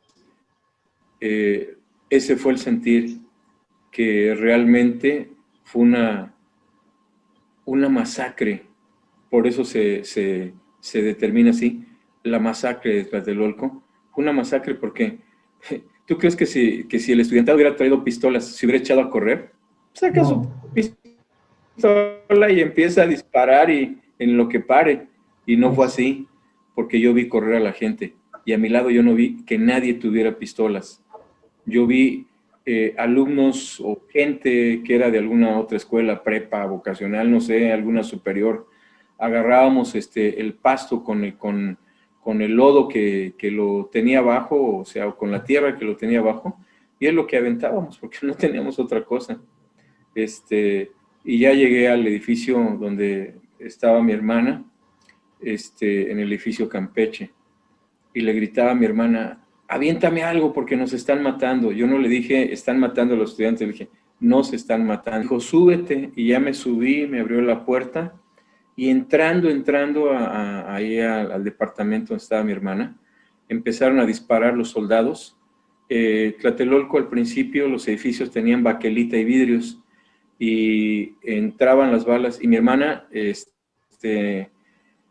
ese fue el sentir, que realmente fue una masacre. Por eso se determina así, la masacre de Tlatelolco. Fue una masacre porque, ¿tú crees que si el estudiantado hubiera traído pistolas, se hubiera echado a correr? Saca su pistola y empieza a disparar y en lo que pare. Y no fue así, porque yo vi correr a la gente. Y a mi lado yo no vi que nadie tuviera pistolas. Yo vi alumnos o gente que era de alguna otra escuela, prepa, vocacional, no sé, alguna superior. Agarrábamos el pasto con el lodo que lo tenía abajo, o sea, con la tierra que lo tenía abajo, y es lo que aventábamos, porque no teníamos otra cosa. Y ya llegué al edificio donde estaba mi hermana, en el edificio Campeche, y le gritaba a mi hermana, aviéntame algo porque nos están matando. Yo no le dije, están matando a los estudiantes, le dije, no se están matando. Dijo, súbete, y ya me subí, me abrió la puerta, y entrando ahí al departamento donde estaba mi hermana, empezaron a disparar los soldados. Tlatelolco, al principio, los edificios tenían baquelita y vidrios, y entraban las balas, y mi hermana se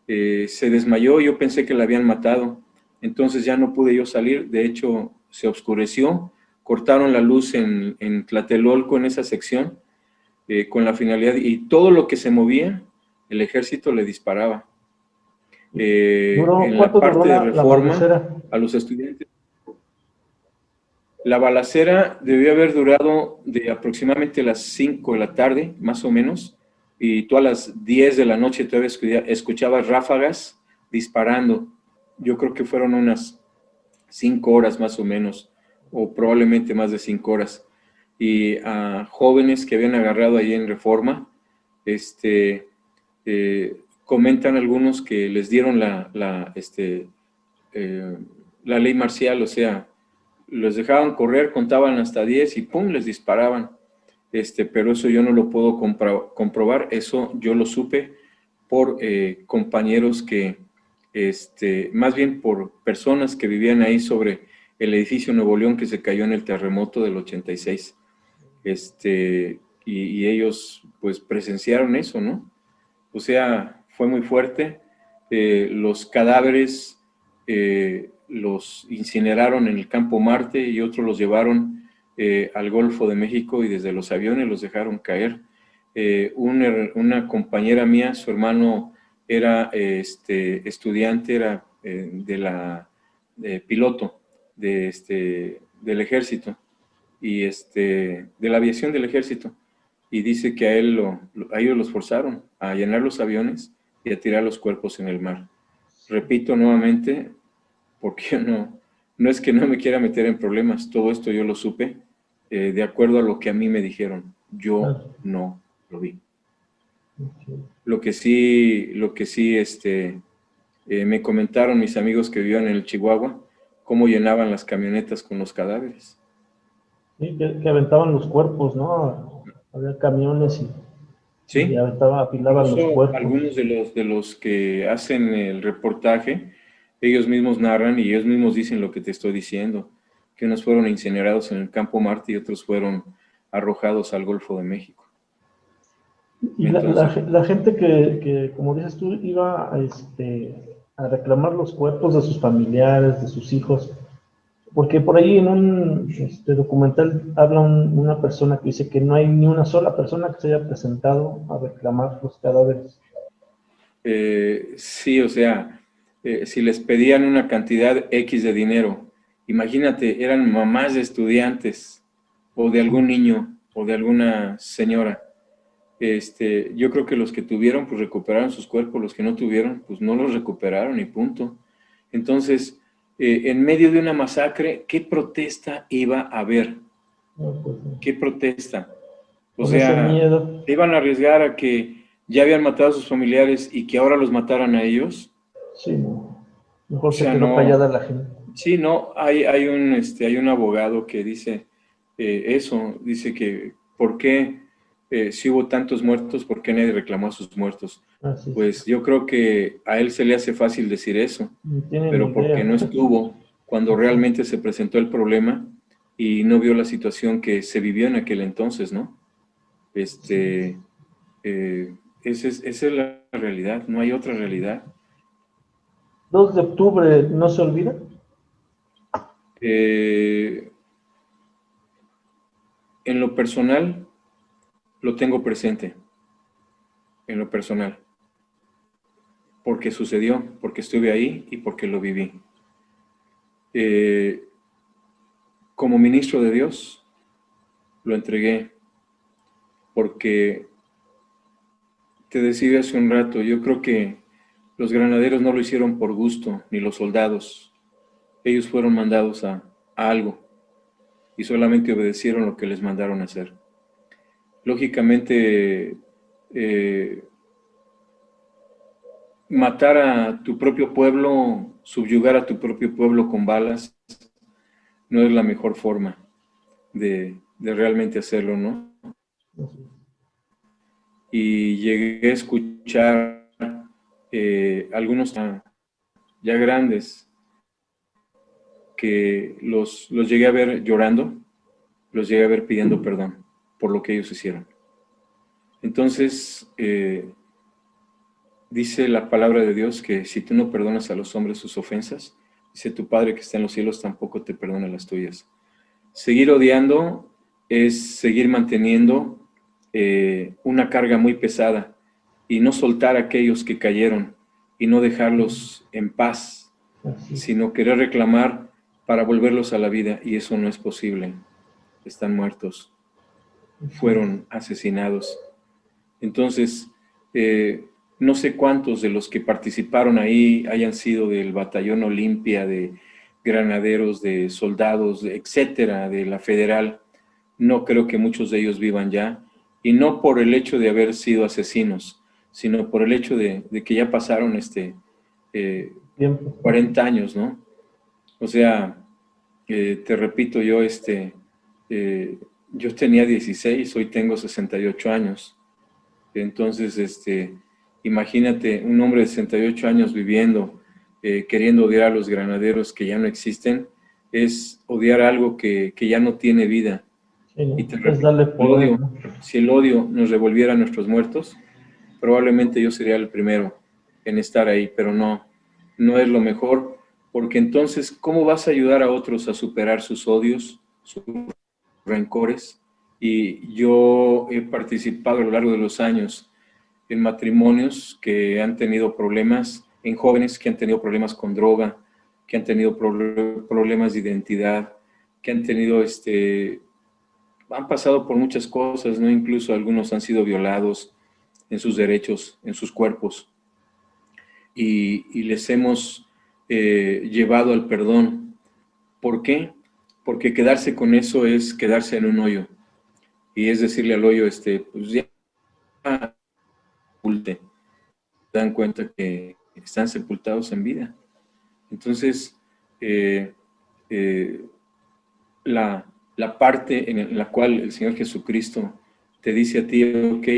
desmayó. Yo pensé que la habían matado, entonces ya no pude yo salir. De hecho, se oscureció, cortaron la luz en Tlatelolco, en esa sección, con la finalidad, y todo lo que se movía, el ejército le disparaba. En la parte de Reforma, a los estudiantes. La balacera debió haber durado de aproximadamente las 5 de la tarde, más o menos, y tú a las 10 de la noche todavía escuchabas ráfagas disparando. Yo creo que fueron unas 5 horas más o menos, o probablemente más de 5 horas. Y a jóvenes que habían agarrado ahí en Reforma, comentan algunos que les dieron la ley marcial, o sea, los dejaban correr, contaban hasta 10 y ¡pum!, les disparaban. Pero eso yo no lo puedo comprobar, eso yo lo supe por compañeros que, más bien por personas que vivían ahí sobre el edificio Nuevo León que se cayó en el terremoto del 86. Y ellos pues presenciaron eso, ¿no? O sea, fue muy fuerte. Los cadáveres los incineraron en el Campo Marte y otros los llevaron al Golfo de México y desde los aviones los dejaron caer. Una compañera mía, su hermano era estudiante, era piloto del ejército y de la aviación del ejército, y dice que a ellos los forzaron a llenar los aviones y a tirar los cuerpos en el mar. Repito nuevamente, porque yo no es que no me quiera meter en problemas, todo esto yo lo supe de acuerdo a lo que a mí me dijeron. Yo no lo vi. Lo que sí, me comentaron mis amigos que vivían en el Chihuahua, cómo llenaban las camionetas con los cadáveres. Sí, que aventaban los cuerpos, ¿no? Había camiones ¿Sí? y apilaban los cuerpos. Algunos de los que hacen el reportaje, ellos mismos narran y ellos mismos dicen lo que te estoy diciendo, que unos fueron incinerados en el Campo Marte y otros fueron arrojados al Golfo de México. Y entonces, la gente que, como dices tú, iba a reclamar los cuerpos de sus familiares, de sus hijos, porque por ahí en un documental habla una persona que dice que no hay ni una sola persona que se haya presentado a reclamar los cadáveres. Sí, o sea, si les pedían una cantidad X de dinero, imagínate, eran mamás de estudiantes o de algún niño o de alguna señora. Yo creo que los que tuvieron, pues recuperaron sus cuerpos, los que no tuvieron, pues no los recuperaron y punto. Entonces, en medio de una masacre, ¿qué protesta iba a haber? ¿Qué protesta? O sea, iban a arriesgar a que ya habían matado a sus familiares y que ahora los mataran a ellos. Sí, no. Mejor O se sea, quedó no, callada la gente. sí, no, hay un abogado que dice eso, dice que ¿por qué si hubo tantos muertos, por qué nadie reclamó a sus muertos? Así es. Pues yo creo que a él se le hace fácil decir eso, No tienen ni pero porque idea. no estuvo cuando realmente se presentó el problema y no vio la situación que se vivió en aquel entonces, ¿no? Sí. Este, esa es la realidad, no hay otra realidad. 2 de octubre, ¿no se olvida? Eh, en lo personal, lo tengo presente, en lo personal, porque sucedió, porque estuve ahí y porque lo viví. Eh, como ministro de Dios, lo entregué, porque te decía hace un rato, yo creo que los granaderos no lo hicieron por gusto, ni los soldados. Ellos fueron mandados a algo y solamente obedecieron lo que les mandaron hacer. Lógicamente, eh, matar a tu propio pueblo, subyugar a tu propio pueblo con balas, no es la mejor forma de realmente hacerlo, ¿no? Y llegué a escuchar algunos ya grandes que los llegué a ver llorando, los llegué a ver pidiendo perdón por lo que ellos hicieron. Entonces, dice la palabra de Dios que si tú no perdonas a los hombres sus ofensas, dice tu Padre que está en los cielos tampoco te perdona las tuyas. Seguir odiando es seguir manteniendo una carga muy pesada y no soltar a aquellos que cayeron y no dejarlos en paz, sino querer reclamar para volverlos a la vida, y eso no es posible. Están muertos, fueron asesinados. Entonces, no sé cuántos de los que participaron ahí hayan sido del Batallón Olimpia, de granaderos, de soldados, etcétera, de la Federal. No creo que muchos de ellos vivan ya, y no por el hecho de haber sido asesinos, sino por el hecho de que ya pasaron 40 años, ¿no? O sea, te repito, yo tenía 16, hoy tengo 68 años. Entonces, imagínate un hombre de 68 años viviendo, queriendo odiar a los granaderos que ya no existen, es odiar algo que ya no tiene vida. Sí, Y te es repito, darle poder, ¿no? si el odio nos revolviera a nuestros muertos, probablemente yo sería el primero en estar ahí, pero no, no es lo mejor, porque entonces, ¿cómo vas a ayudar a otros a superar sus odios, sus rencores? Y yo he participado a lo largo de los años en matrimonios que han tenido problemas, en jóvenes que han tenido problemas con droga, que han tenido problemas de identidad, que han tenido, han pasado por muchas cosas, ¿no? Incluso algunos han sido violados en sus derechos, en sus cuerpos, y les hemos llevado al perdón. ¿Por qué? Porque quedarse con eso es quedarse en un hoyo, y es decirle al hoyo, pues ya, sepulte, dan cuenta que están sepultados en vida. Entonces, eh, eh, la parte en la cual el Señor Jesucristo te dice a ti, ok,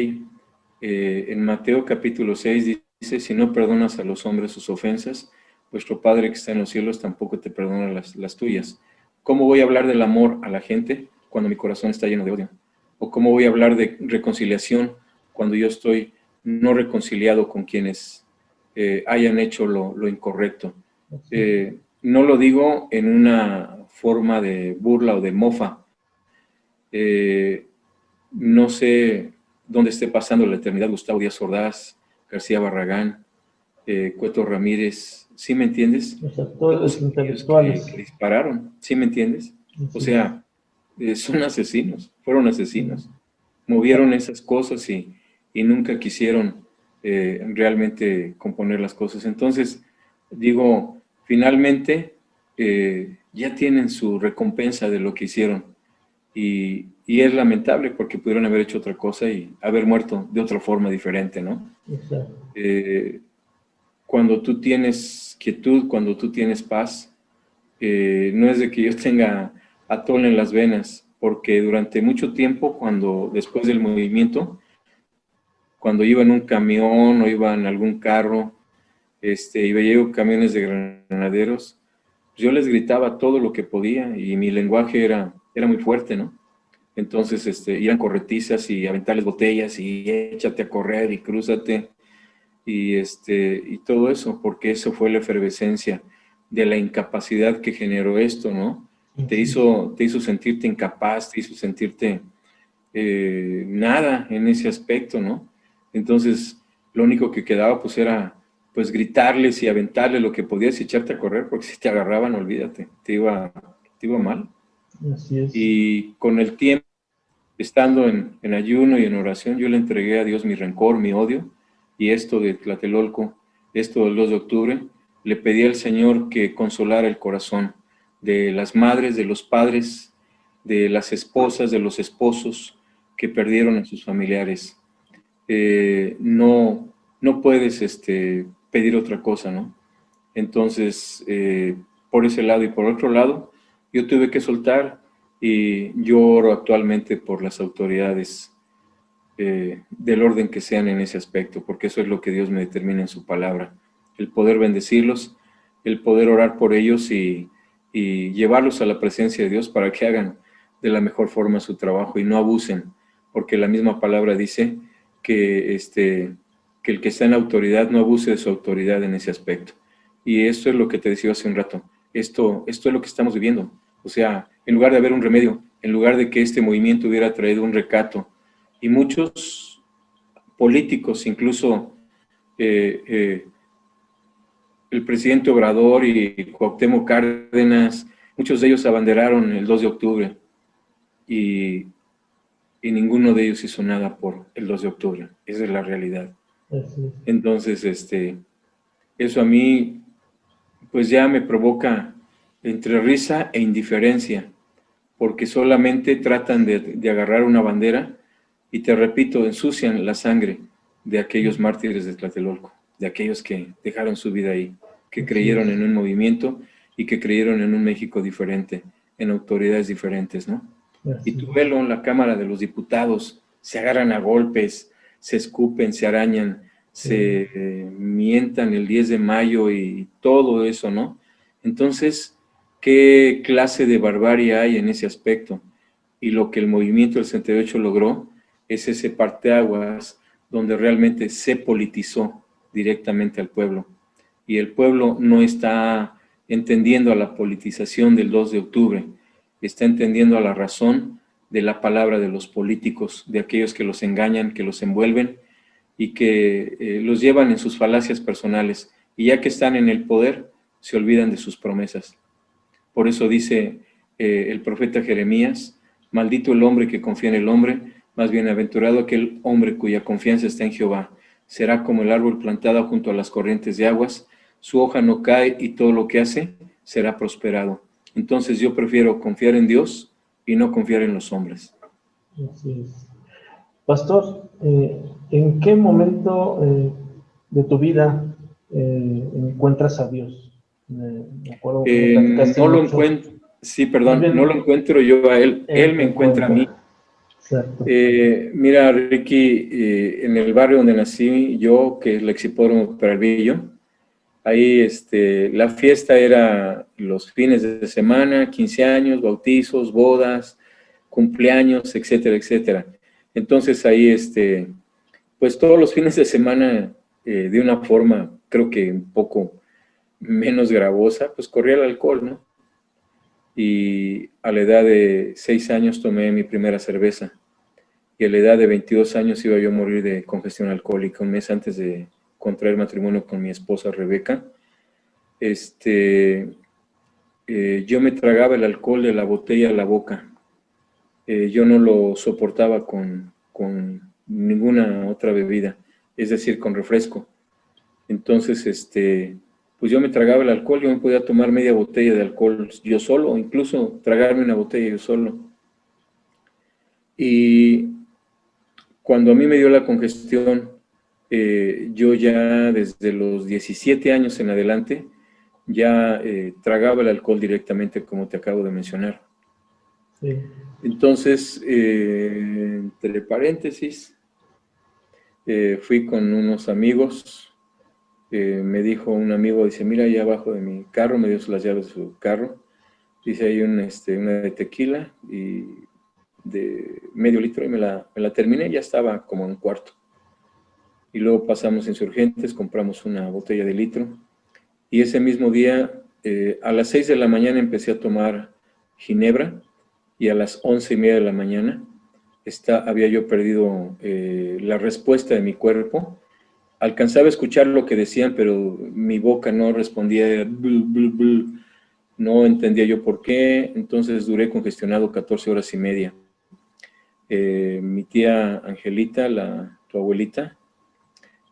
en Mateo capítulo 6 dice, si no perdonas a los hombres sus ofensas, vuestro Padre que está en los cielos tampoco te perdona las tuyas. ¿Cómo voy a hablar del amor a la gente cuando mi corazón está lleno de odio? ¿O cómo voy a hablar de reconciliación cuando yo estoy no reconciliado con quienes hayan hecho lo incorrecto? No lo digo en una forma de burla o de mofa. Eh, no sé dónde esté pasando la eternidad Gustavo Díaz Ordaz, García Barragán, Cueto Ramírez, ¿sí me entiendes? Los Todos actores aquellos intelectuales. que dispararon, ¿sí me entiendes? O Así es. sea, son asesinos, fueron asesinos. Movieron esas cosas y nunca quisieron realmente componer las cosas. Entonces, digo, finalmente ya tienen su recompensa de lo que hicieron. y es lamentable porque pudieron haber hecho otra cosa y haber muerto de otra forma diferente, ¿no? Exacto. Cuando tú tienes quietud, cuando tú tienes paz, no es de que yo tenga atole en las venas, porque durante mucho tiempo, después del movimiento, cuando iba en un camión o iba en algún carro, y veía camiones de granaderos, yo les gritaba todo lo que podía y mi lenguaje era muy fuerte, ¿no? Entonces, iban corretizas y aventarles botellas y échate a correr y crúzate y todo eso, porque eso fue la efervescencia de la incapacidad que generó esto, ¿no? Te hizo sentirte incapaz, te hizo sentirte nada en ese aspecto, ¿no? Entonces, lo único que quedaba pues era pues gritarles y aventarles lo que podías y echarte a correr, porque si te agarraban, olvídate, te iba mal. Así es. Y con el tiempo, estando en ayuno y en oración, yo le entregué a Dios mi rencor, mi odio, y esto de Tlatelolco, esto del 2 de octubre, le pedí al Señor que consolara el corazón de las madres, de los padres, de las esposas, de los esposos que perdieron a sus familiares. No puedes pedir otra cosa, ¿no? Entonces, por ese lado y por otro lado, yo tuve que soltar y yo oro actualmente por las autoridades del orden que sean en ese aspecto, porque eso es lo que Dios me determina en su palabra, el poder bendecirlos, el poder orar por ellos y llevarlos a la presencia de Dios para que hagan de la mejor forma su trabajo y no abusen, porque la misma palabra dice que el que está en autoridad no abuse de su autoridad en ese aspecto. Y esto es lo que te decía hace un rato, esto es lo que estamos viviendo. O sea, en lugar de haber un remedio, en lugar de que este movimiento hubiera traído un recato, y muchos políticos, incluso el presidente Obrador y Cuauhtémoc Cárdenas, muchos de ellos abanderaron el 2 de octubre y ninguno de ellos hizo nada por el 2 de octubre. Esa es la realidad. Así es. Entonces, eso a mí, pues ya me provoca entre risa e indiferencia, porque solamente tratan de agarrar una bandera y, te repito, ensucian la sangre de aquellos mártires de Tlatelolco, de aquellos que dejaron su vida ahí, que creyeron en un movimiento y que creyeron en un México diferente, en autoridades diferentes, ¿no? Y tú velo en la Cámara de los Diputados, se agarran a golpes, se escupen, se arañan, se mientan el 10 de mayo y todo eso, ¿no? Entonces, ¿qué clase de barbarie hay en ese aspecto? Y lo que el movimiento del 68 logró es ese parteaguas donde realmente se politizó directamente al pueblo. Y el pueblo no está entendiendo a la politización del 2 de octubre, está entendiendo a la razón de la palabra de los políticos, de aquellos que los engañan, que los envuelven y que los llevan en sus falacias personales. Y ya que están en el poder, se olvidan de sus promesas. Por eso dice el profeta Jeremías, maldito el hombre que confía en el hombre, más bienaventurado aquel hombre cuya confianza está en Jehová. Será como el árbol plantado junto a las corrientes de aguas, su hoja no cae y todo lo que hace será prosperado. Entonces yo prefiero confiar en Dios y no confiar en los hombres. Así es. Pastor, ¿en qué momento de tu vida encuentras a Dios? Me acuerdo que me platicaste No lo mucho. encuentro, sí, perdón, no lo encuentro yo a él, él me Te encuentra a mí. Exacto. Mira, Ricky, en el barrio donde nací yo, que es el Exhipódromo Peralvillo, ahí la fiesta era los fines de semana, 15 años, bautizos, bodas, cumpleaños, etcétera, etcétera. Entonces ahí, pues todos los fines de semana, de una forma, creo que un poco menos gravosa, pues corría el alcohol, ¿no? Y a la edad de 6 años tomé mi primera cerveza. Y a la edad de 22 años iba yo a morir de congestión alcohólica, un mes antes de contraer matrimonio con mi esposa Rebeca. Yo me tragaba el alcohol de la botella a la boca. Yo no lo soportaba con ninguna otra bebida, es decir, con refresco. Entonces, pues yo me tragaba el alcohol, yo me podía tomar media botella de alcohol yo solo, o incluso tragarme una botella yo solo. Y cuando a mí me dio la congestión, yo ya desde los 17 años en adelante, ya tragaba el alcohol directamente, como te acabo de mencionar. Sí. Entonces, entre paréntesis, fui con unos amigos, me dijo un amigo, dice, mira, ahí abajo de mi carro, me dio las llaves de su carro, dice, hay una de tequila y de medio litro, y me la terminé, ya estaba como en un cuarto. Y luego pasamos Insurgentes, compramos una botella de litro, y ese mismo día, a las 6 de la mañana empecé a tomar ginebra, y a las 11:30 de la mañana había yo perdido la respuesta de mi cuerpo. Alcanzaba a escuchar lo que decían, pero mi boca no respondía, blu, blu, blu. No entendía yo por qué, entonces duré congestionado 14 horas y media. Mi tía Angelita, tu abuelita,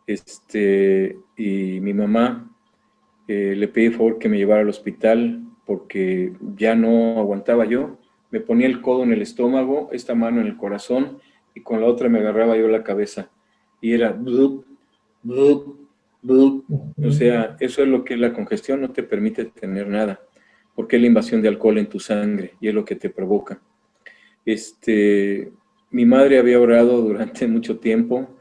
y mi mamá, le pedí por favor que me llevara al hospital porque ya no aguantaba yo. Me ponía el codo en el estómago, esta mano en el corazón, y con la otra me agarraba yo la cabeza. Y era blup, blup, blup. O sea, eso es lo que es la congestión, no te permite tener nada, porque es la invasión de alcohol en tu sangre y es lo que te provoca. Mi madre había orado durante mucho tiempo,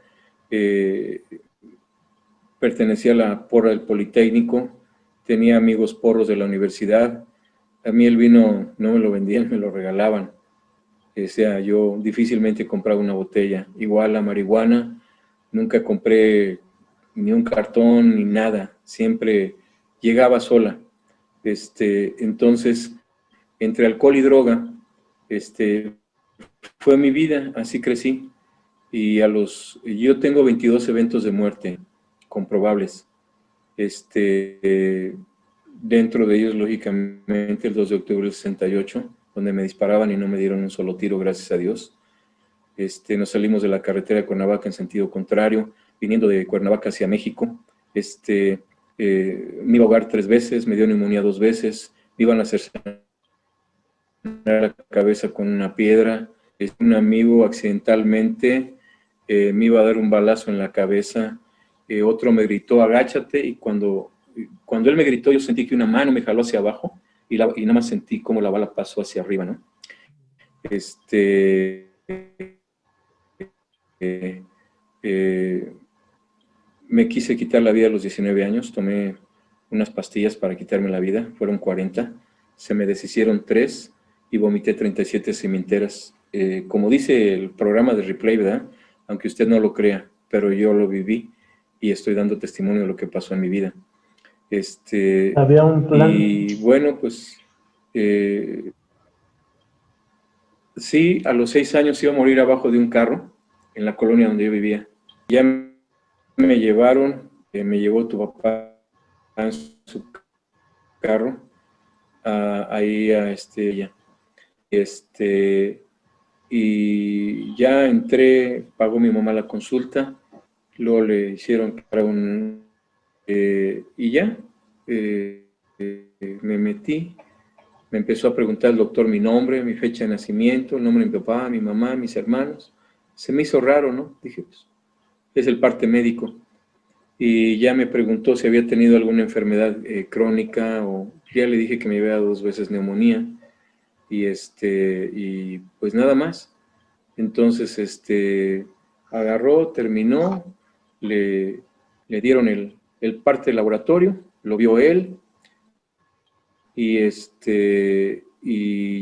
pertenecía a la porra del Politécnico, tenía amigos porros de la universidad. A mí el vino no me lo vendían, me lo regalaban. O sea, yo difícilmente compraba una botella. Igual la marihuana, nunca compré ni un cartón ni nada, siempre llegaba sola. Entonces, entre alcohol y droga, fue mi vida, así crecí. Y yo tengo 22 eventos de muerte comprobables. Dentro de ellos, lógicamente, el 2 de octubre del 68, donde me disparaban y no me dieron un solo tiro, gracias a Dios. Nos salimos de la carretera de Cuernavaca en sentido contrario, viniendo de Cuernavaca hacia México. Me iba a ahogar 3 veces, me dio neumonía 2 veces, me iban a hacer la cabeza con una piedra. Un amigo accidentalmente me iba a dar un balazo en la cabeza. Otro me gritó, agáchate, y cuando él me gritó, yo sentí que una mano me jaló hacia abajo y nada más sentí cómo la bala pasó hacia arriba, ¿no? Me quise quitar la vida a los 19 años, tomé unas pastillas para quitarme la vida, fueron 40, se me deshicieron 3 y vomité 37 cementeras. Como dice el programa de Replay, ¿verdad? Aunque usted no lo crea, pero yo lo viví y estoy dando testimonio de lo que pasó en mi vida. Había un plan. Y bueno, pues sí, a los 6 años iba a morir abajo de un carro en la colonia donde yo vivía. Ya me llevaron, me llevó tu papá en su carro ahí a ella. Y ya entré, pagó mi mamá la consulta, luego le hicieron para y ya me metí. Me empezó a preguntar el doctor mi nombre, mi fecha de nacimiento, el nombre de mi papá, mi mamá, mis hermanos. Se me hizo raro, ¿no? Dije, pues, es el parte médico. Y ya me preguntó si había tenido alguna enfermedad crónica, o ya le dije que me había dado 2 veces neumonía. Y pues nada más. Entonces, agarró, terminó, le dieron el parte del laboratorio, lo vio él, y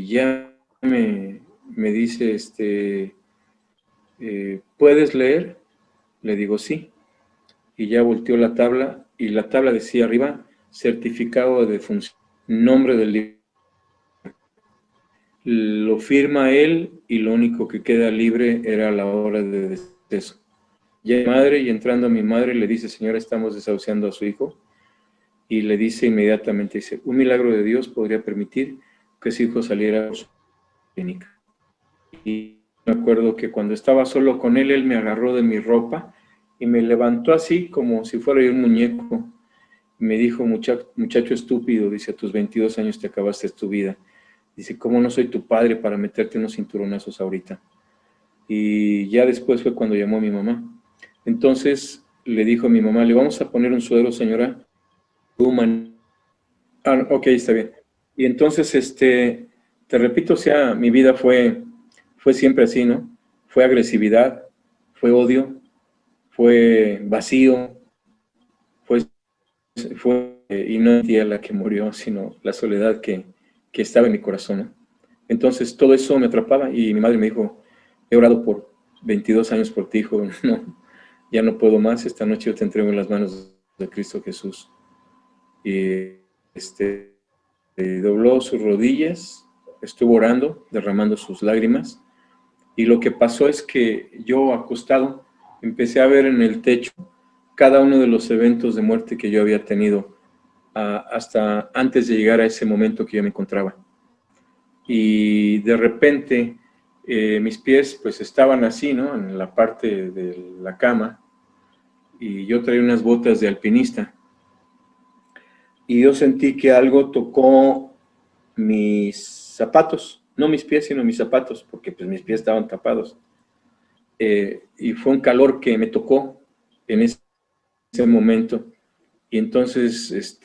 ya me dice, ¿puedes leer? Le digo sí, y ya volteó la tabla, y la tabla decía arriba, certificado de defunción, nombre del libro. Lo firma él, y lo único que queda libre era la hora de deceso. Ya mi madre, y entrando a mi madre, le dice, señora, estamos desahuciando a su hijo, y le dice inmediatamente, dice, un milagro de Dios podría permitir que su hijo saliera de su clínica. Y me acuerdo que cuando estaba solo con él, él me agarró de mi ropa y me levantó así como si fuera yo un muñeco. Me dijo, muchacho estúpido, dice, a tus 22 años te acabaste tu vida. Dice, ¿cómo no soy tu padre para meterte unos cinturonazos ahorita? y ya después fue cuando llamó a mi mamá. Entonces le dijo a mi mamá, le vamos a poner un suero, señora. Ah, ok, está bien. Y entonces, te repito, o sea, mi vida fue siempre así, ¿no? Fue agresividad, fue odio, fue vacío, fue, y no tía la que murió, sino la soledad que estaba en mi corazón, ¿no? Entonces, todo eso me atrapaba y mi madre me dijo, he orado por 22 años por ti, hijo, no, ya no puedo más, esta noche yo te entrego en las manos de Cristo Jesús. Y dobló sus rodillas, estuvo orando, derramando sus lágrimas, y lo que pasó es que yo acostado empecé a ver en el techo cada uno de los eventos de muerte que yo había tenido hasta antes de llegar a ese momento que yo me encontraba. Y de repente mis pies pues estaban así, ¿no? En la parte de la cama, y yo traía unas botas de alpinista, y yo sentí que algo tocó mis zapatos, no mis pies, sino mis zapatos, porque pues mis pies estaban tapados. Y fue un calor que me tocó en ese momento. Y entonces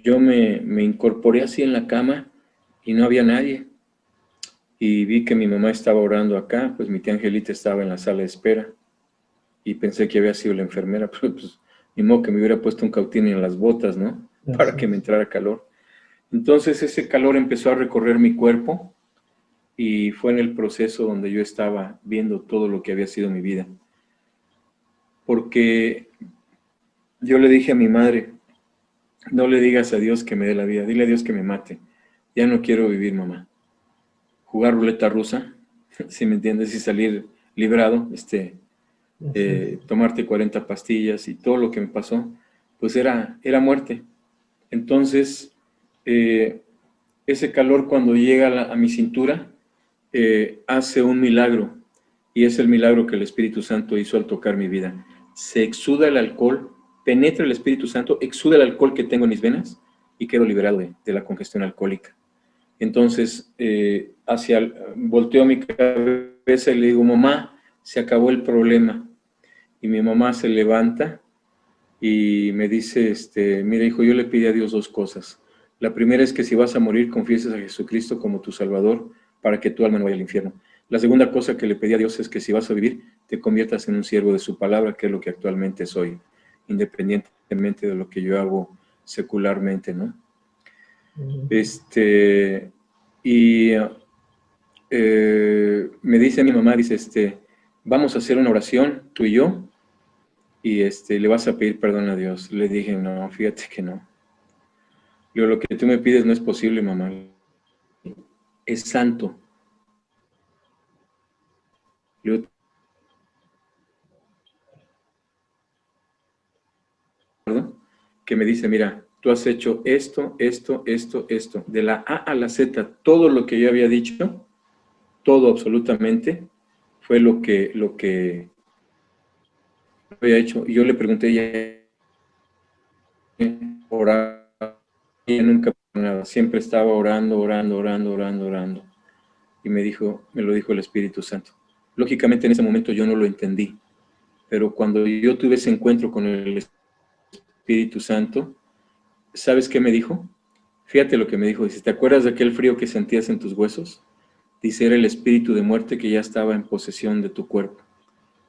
yo me incorporé así en la cama y no había nadie. Y vi que mi mamá estaba orando acá, pues mi tía Angelita estaba en la sala de espera. Y pensé que había sido la enfermera, pero pues ni modo que me hubiera puesto un cautín en las botas, ¿no? Para Así que me es. entrara calor. Entonces ese calor empezó a recorrer mi cuerpo y fue en el proceso donde yo estaba viendo todo lo que había sido mi vida. Porque yo le dije a mi madre, no le digas a Dios que me dé la vida, dile a Dios que me mate. Ya no quiero vivir, mamá. Jugar ruleta rusa, si me entiendes, y salir librado, Así es. tomarte 40 pastillas y todo lo que me pasó, pues era muerte. Entonces, eh, ese calor cuando llega a mi cintura, hace un milagro, y es el milagro que el Espíritu Santo hizo al tocar mi vida. Se exuda el alcohol, penetra el Espíritu Santo, exuda el alcohol que tengo en mis venas y quedo liberado de la congestión alcohólica. Entonces, volteo mi cabeza y le digo, mamá, se acabó el problema. Y mi mamá se levanta y me dice, mira hijo, yo le pedí a Dios dos cosas. La primera es que si vas a morir, confieses a Jesucristo como tu Salvador para que tu alma no vaya al infierno. La segunda cosa que le pedí a Dios es que si vas a vivir, te conviertas en un siervo de su palabra, que es lo que actualmente soy, independientemente de lo que yo hago secularmente, ¿no? Y me dice mi mamá, dice, vamos a hacer una oración, tú y yo, y le vas a pedir perdón a Dios. Le dije, no, fíjate que no. Lo que tú me pides no es posible, mamá. Es santo. Yo, que me dice, mira, tú has hecho esto, esto, esto, esto. De la A a la Z, todo lo que yo había dicho, todo absolutamente, fue lo que había hecho. Y yo le pregunté, ella oraba, ella nunca nada, siempre estaba orando, orando, orando, orando, orando. Y me lo dijo el Espíritu Santo. Lógicamente en ese momento yo no lo entendí, pero cuando yo tuve ese encuentro con el Espíritu Santo, ¿sabes qué me dijo? Fíjate lo que me dijo. Dice, ¿te acuerdas de aquel frío que sentías en tus huesos? Dice, era el espíritu de muerte que ya estaba en posesión de tu cuerpo.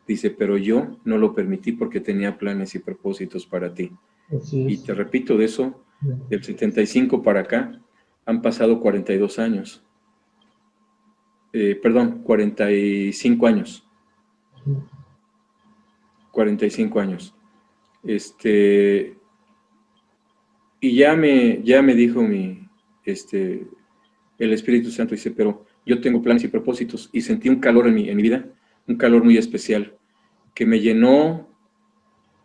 Dice, pero yo no lo permití porque tenía planes y propósitos para ti. Así Y es. te repito, de eso, del 75 para acá, han pasado 42 años. Perdón, 45 años. 45 años. Y ya me dijo el Espíritu Santo, dice, pero yo tengo planes y propósitos, y sentí un calor en mi vida, un calor muy especial, que me llenó,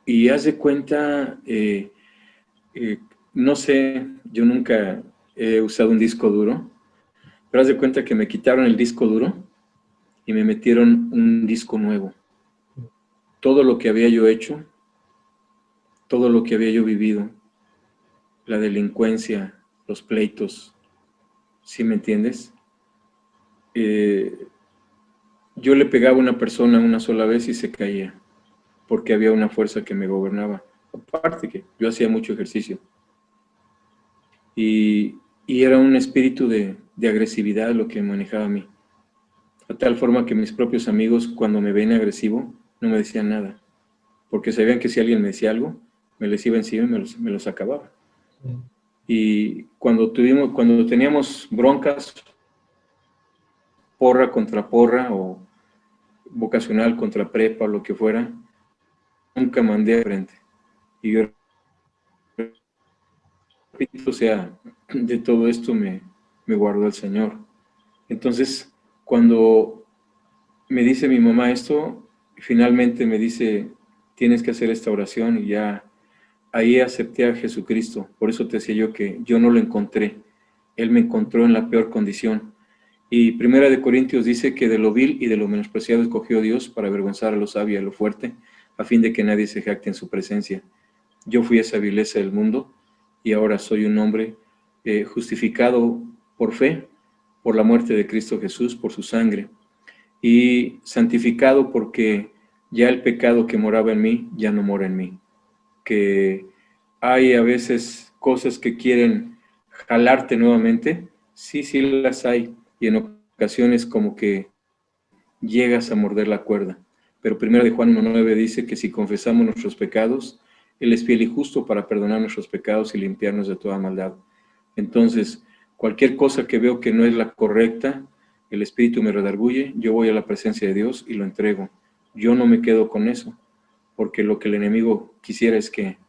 y haz de cuenta, eh, no sé, yo nunca he usado un disco duro, pero haz de cuenta que me quitaron el disco duro y me metieron un disco nuevo. Todo lo que había yo hecho, todo lo que había yo vivido, la delincuencia, los pleitos, ¿sí me entiendes? yo le pegaba a una persona una sola vez y se caía, porque había una fuerza que me gobernaba. Aparte que yo hacía mucho ejercicio. Y era un espíritu de agresividad lo que manejaba a mí. A tal forma que mis propios amigos, cuando me ven agresivo, no me decían nada. Porque sabían que si alguien me decía algo, me les iba encima y me los acababa. Y cuando teníamos broncas, porra contra porra o vocacional contra prepa o lo que fuera, nunca mandé a frente. Y yo repito, o sea, de todo esto me guardó el Señor. Entonces, cuando me dice mi mamá esto, finalmente me dice, tienes que hacer esta oración, y ya ahí acepté a Jesucristo. Por eso te decía yo que yo no lo encontré. Él me encontró en la peor condición. Y Primera de Corintios dice que de lo vil y de lo menospreciado escogió Dios para avergonzar a lo sabio y a lo fuerte, a fin de que nadie se jacte en su presencia. Yo fui esa vileza del mundo y ahora soy un hombre justificado por fe, por la muerte de Cristo Jesús, por su sangre, y santificado porque ya el pecado que moraba en mí ya no mora en mí. Que hay a veces cosas que quieren jalarte nuevamente, sí, sí las hay, y en ocasiones como que llegas a morder la cuerda. Pero 1 de Juan 1:9 dice que si confesamos nuestros pecados, Él es fiel y justo para perdonar nuestros pecados y limpiarnos de toda maldad. Entonces, cualquier cosa que veo que no es la correcta, el Espíritu me redarguye, yo voy a la presencia de Dios y lo entrego. Yo no me quedo con eso, porque lo que el enemigo quisiera es que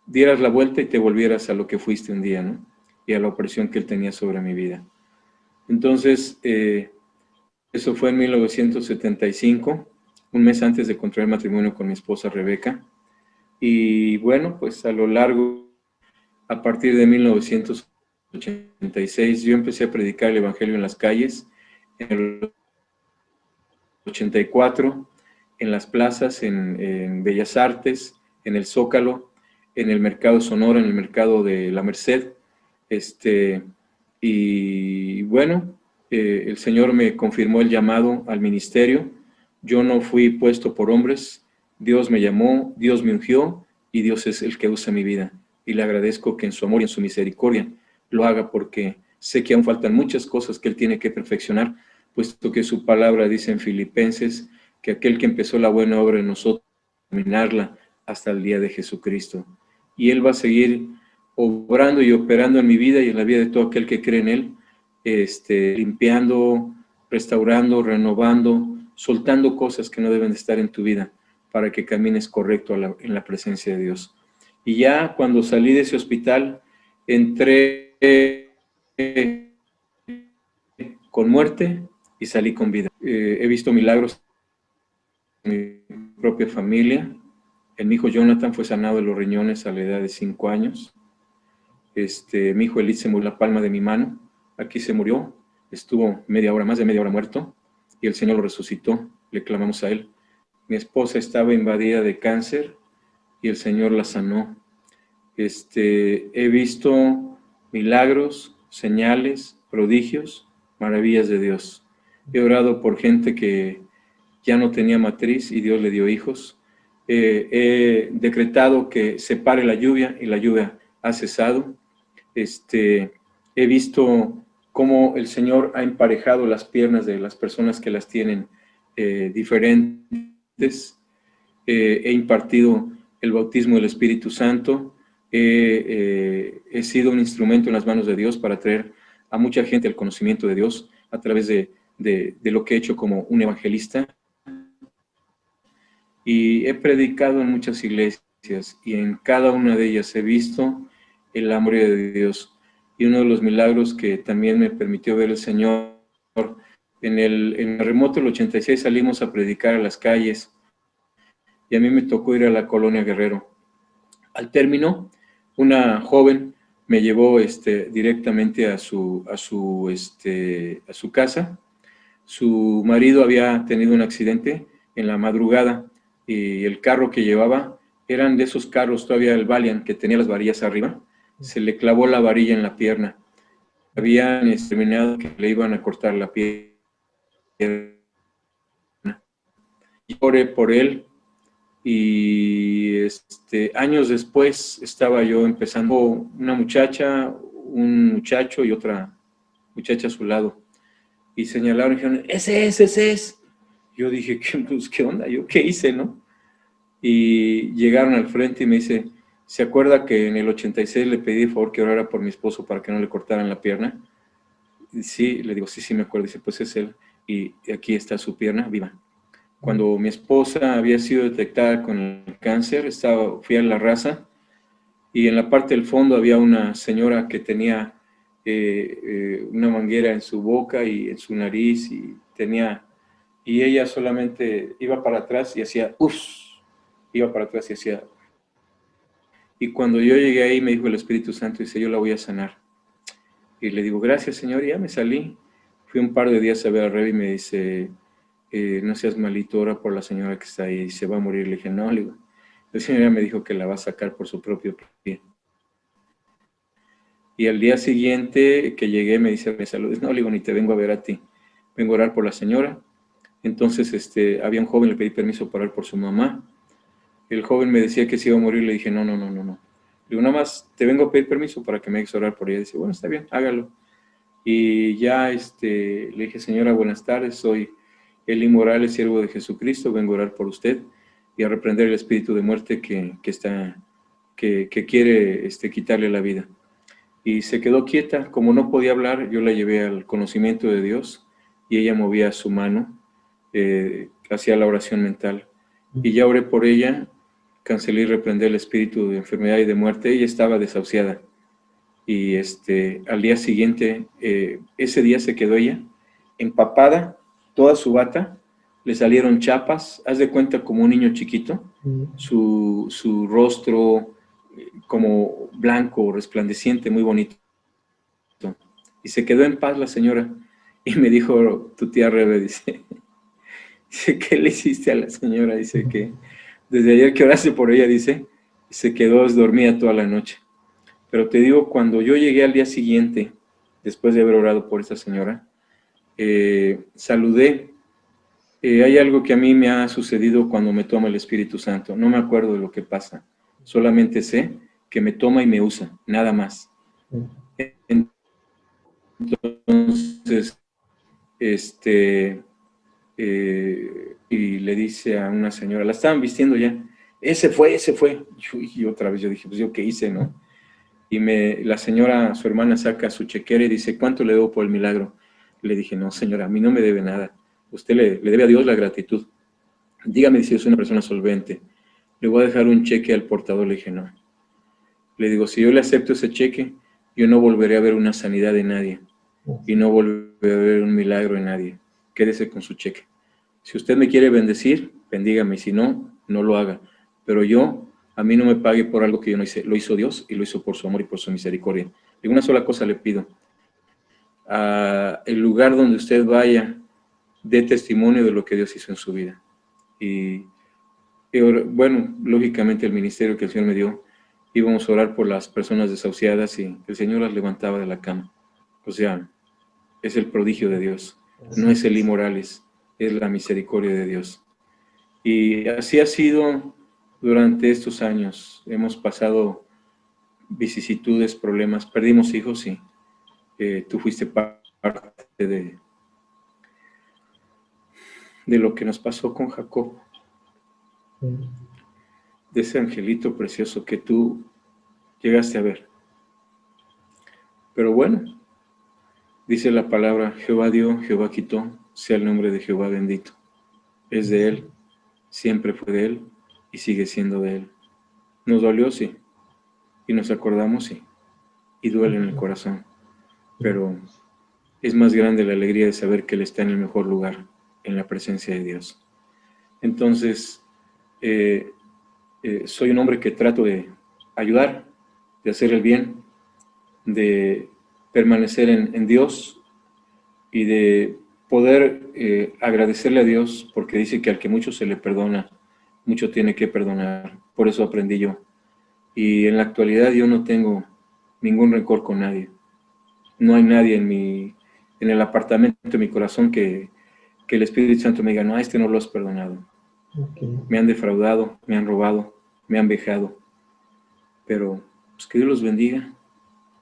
dieras la vuelta y te volvieras a lo que fuiste un día, ¿no? Y a la opresión que él tenía sobre mi vida. Entonces, eso fue en 1975, un mes antes de contraer matrimonio con mi esposa Rebeca. Y bueno, pues a lo largo, a partir de 1986, yo empecé a predicar el Evangelio en las calles. En el 84, en las plazas, en Bellas Artes, en el Zócalo, en el Mercado Sonora, en el Mercado de la Merced. Y bueno, el Señor me confirmó el llamado al ministerio. Yo no fui puesto por hombres, Dios me llamó, Dios me ungió y Dios es el que usa mi vida. Y le agradezco que en su amor y en su misericordia lo haga, porque sé que aún faltan muchas cosas que Él tiene que perfeccionar, puesto que su palabra dice en Filipenses que aquel que empezó la buena obra en nosotros, terminarla hasta el día de Jesucristo. Y Él va a seguir obrando y operando en mi vida y en la vida de todo aquel que cree en Él, limpiando, restaurando, renovando, soltando cosas que no deben de estar en tu vida para que camines correcto en la presencia de Dios. Y ya cuando salí de ese hospital, entré con muerte y salí con vida. He visto milagros en mi propia familia. Mi hijo Jonathan fue sanado de los riñones a la edad de 5 años. Mi hijo Elías se murió en la palma de mi mano. Aquí se murió. Estuvo más de media hora muerto, y el Señor lo resucitó. Le clamamos a Él. Mi esposa estaba invadida de cáncer y el Señor la sanó. He visto milagros, señales, prodigios, maravillas de Dios. He orado por gente que ya no tenía matriz y Dios le dio hijos. He decretado que se pare la lluvia y la lluvia ha cesado. He visto cómo el Señor ha emparejado las piernas de las personas que las tienen diferentes. He impartido el bautismo del Espíritu Santo. He sido un instrumento en las manos de Dios para traer a mucha gente al conocimiento de Dios a través de lo que he hecho como un evangelista. Y he predicado en muchas iglesias y en cada una de ellas he visto el amor de Dios. Y uno de los milagros que también me permitió ver el Señor, en el remoto del 86 salimos a predicar a las calles y a mí me tocó ir a la colonia Guerrero. Al término, una joven me llevó directamente a su casa. Su marido había tenido un accidente en la madrugada y el carro que llevaba eran de esos carros, todavía el Valiant, que tenía las varillas arriba. Se le clavó la varilla en la pierna. Habían determinado que le iban a cortar la pierna. Y oré por él y años después estaba yo empezando una muchacha, un muchacho y otra muchacha a su lado. Y señalaron y dijeron, ese es. Yo dije, ¿qué onda? ¿Yo qué hice, no? Y llegaron al frente y me dice, ¿se acuerda que en el 86 le pedí de favor que orara por mi esposo para que no le cortaran la pierna? Y sí, le digo, sí me acuerdo. Dice, pues es él. Y aquí está su pierna viva. Cuando mi esposa había sido detectada con el cáncer, fui a la raza y en la parte del fondo había una señora que tenía una manguera en su boca y en su nariz y ella solamente iba para atrás y hacía iba para atrás y hacía. Y cuando yo llegué ahí me dijo el Espíritu Santo, dice, yo la voy a sanar. Y le digo, gracias Señor, y ya me salí. Fui un par de días a ver a Rebe y me dice, no seas malito, ora por la señora que está ahí, se va a morir. Le dije, no, le digo, la señora me dijo que la va a sacar por su propio pie. Y al día siguiente que llegué me dice, me saludes. No, le digo, ni te vengo a ver a ti, vengo a orar por la señora. Entonces había un joven, le pedí permiso para orar por su mamá. El joven me decía que se iba a morir, le dije, no. Le digo, nada más te vengo a pedir permiso para que me hagas orar por ella. Dice, bueno, está bien, hágalo. Y ya le dije, señora, buenas tardes, soy Eli Morales, siervo de Jesucristo, vengo a orar por usted y a reprender el espíritu de muerte que quiere quitarle la vida. Y se quedó quieta, como no podía hablar, yo la llevé al conocimiento de Dios y ella movía su mano, hacía la oración mental. Y ya oré por ella, cancelé y reprendí el espíritu de enfermedad y de muerte. Ella estaba desahuciada. Y al día siguiente, ese día se quedó ella empapada, toda su bata, le salieron chapas, haz de cuenta como un niño chiquito, su rostro como blanco, resplandeciente, muy bonito. Y se quedó en paz la señora. Y me dijo tu tía Rebe, dice, ¿qué le hiciste a la señora? Dice que desde ayer que oraste por ella, dice, se quedó dormida toda la noche. Pero te digo, cuando yo llegué al día siguiente, después de haber orado por esa señora, saludé. Hay algo que a mí me ha sucedido cuando me toma el Espíritu Santo. No me acuerdo de lo que pasa. Solamente sé que me toma y me usa, nada más. Entonces, y le dice a una señora, la estaban vistiendo ya, ese fue. Y otra vez yo dije, pues yo qué hice, ¿no? Y la señora, su hermana, saca su chequera y dice, ¿cuánto le debo por el milagro? Le dije, no, señora, a mí no me debe nada. Usted le debe a Dios la gratitud. Dígame si es una persona solvente. Le voy a dejar un cheque al portador. Le dije, no. Le digo, si yo le acepto ese cheque, yo no volveré a ver una sanidad de nadie. Y no volveré a ver un milagro en nadie. Quédese con su cheque. Si usted me quiere bendecir, bendígame. Si no, no lo haga. Pero a mí no me pague por algo que yo no hice. Lo hizo Dios y lo hizo por su amor y por su misericordia. Y una sola cosa le pido. El lugar donde usted vaya, dé testimonio de lo que Dios hizo en su vida. Y bueno, lógicamente el ministerio que el Señor me dio, íbamos a orar por las personas desahuciadas y el Señor las levantaba de la cama. O sea, es el prodigio de Dios. No es Eli Morales, es la misericordia de Dios. Y así ha sido durante estos años. Hemos pasado vicisitudes, problemas, perdimos hijos y tú fuiste parte de lo que nos pasó con Jacob, de ese angelito precioso que tú llegaste a ver. Pero bueno, dice la palabra, Jehová dio, Jehová quitó, sea el nombre de Jehová bendito. Es de Él, siempre fue de Él y sigue siendo de Él. Nos dolió, sí, y nos acordamos, sí, y duele en el corazón, pero es más grande la alegría de saber que Él está en el mejor lugar, en la presencia de Dios. Entonces, soy un hombre que trato de ayudar, de hacer el bien, de permanecer en Dios y de poder agradecerle a Dios, porque dice que al que mucho se le perdona, mucho tiene que perdonar. Por eso aprendí yo. Y en la actualidad yo no tengo ningún rencor con nadie. No hay nadie en el apartamento de mi corazón que que el Espíritu Santo me diga, no, a este no lo has perdonado. Okay. Me han defraudado, me han robado, me han vejado. Pero pues, que Dios los bendiga,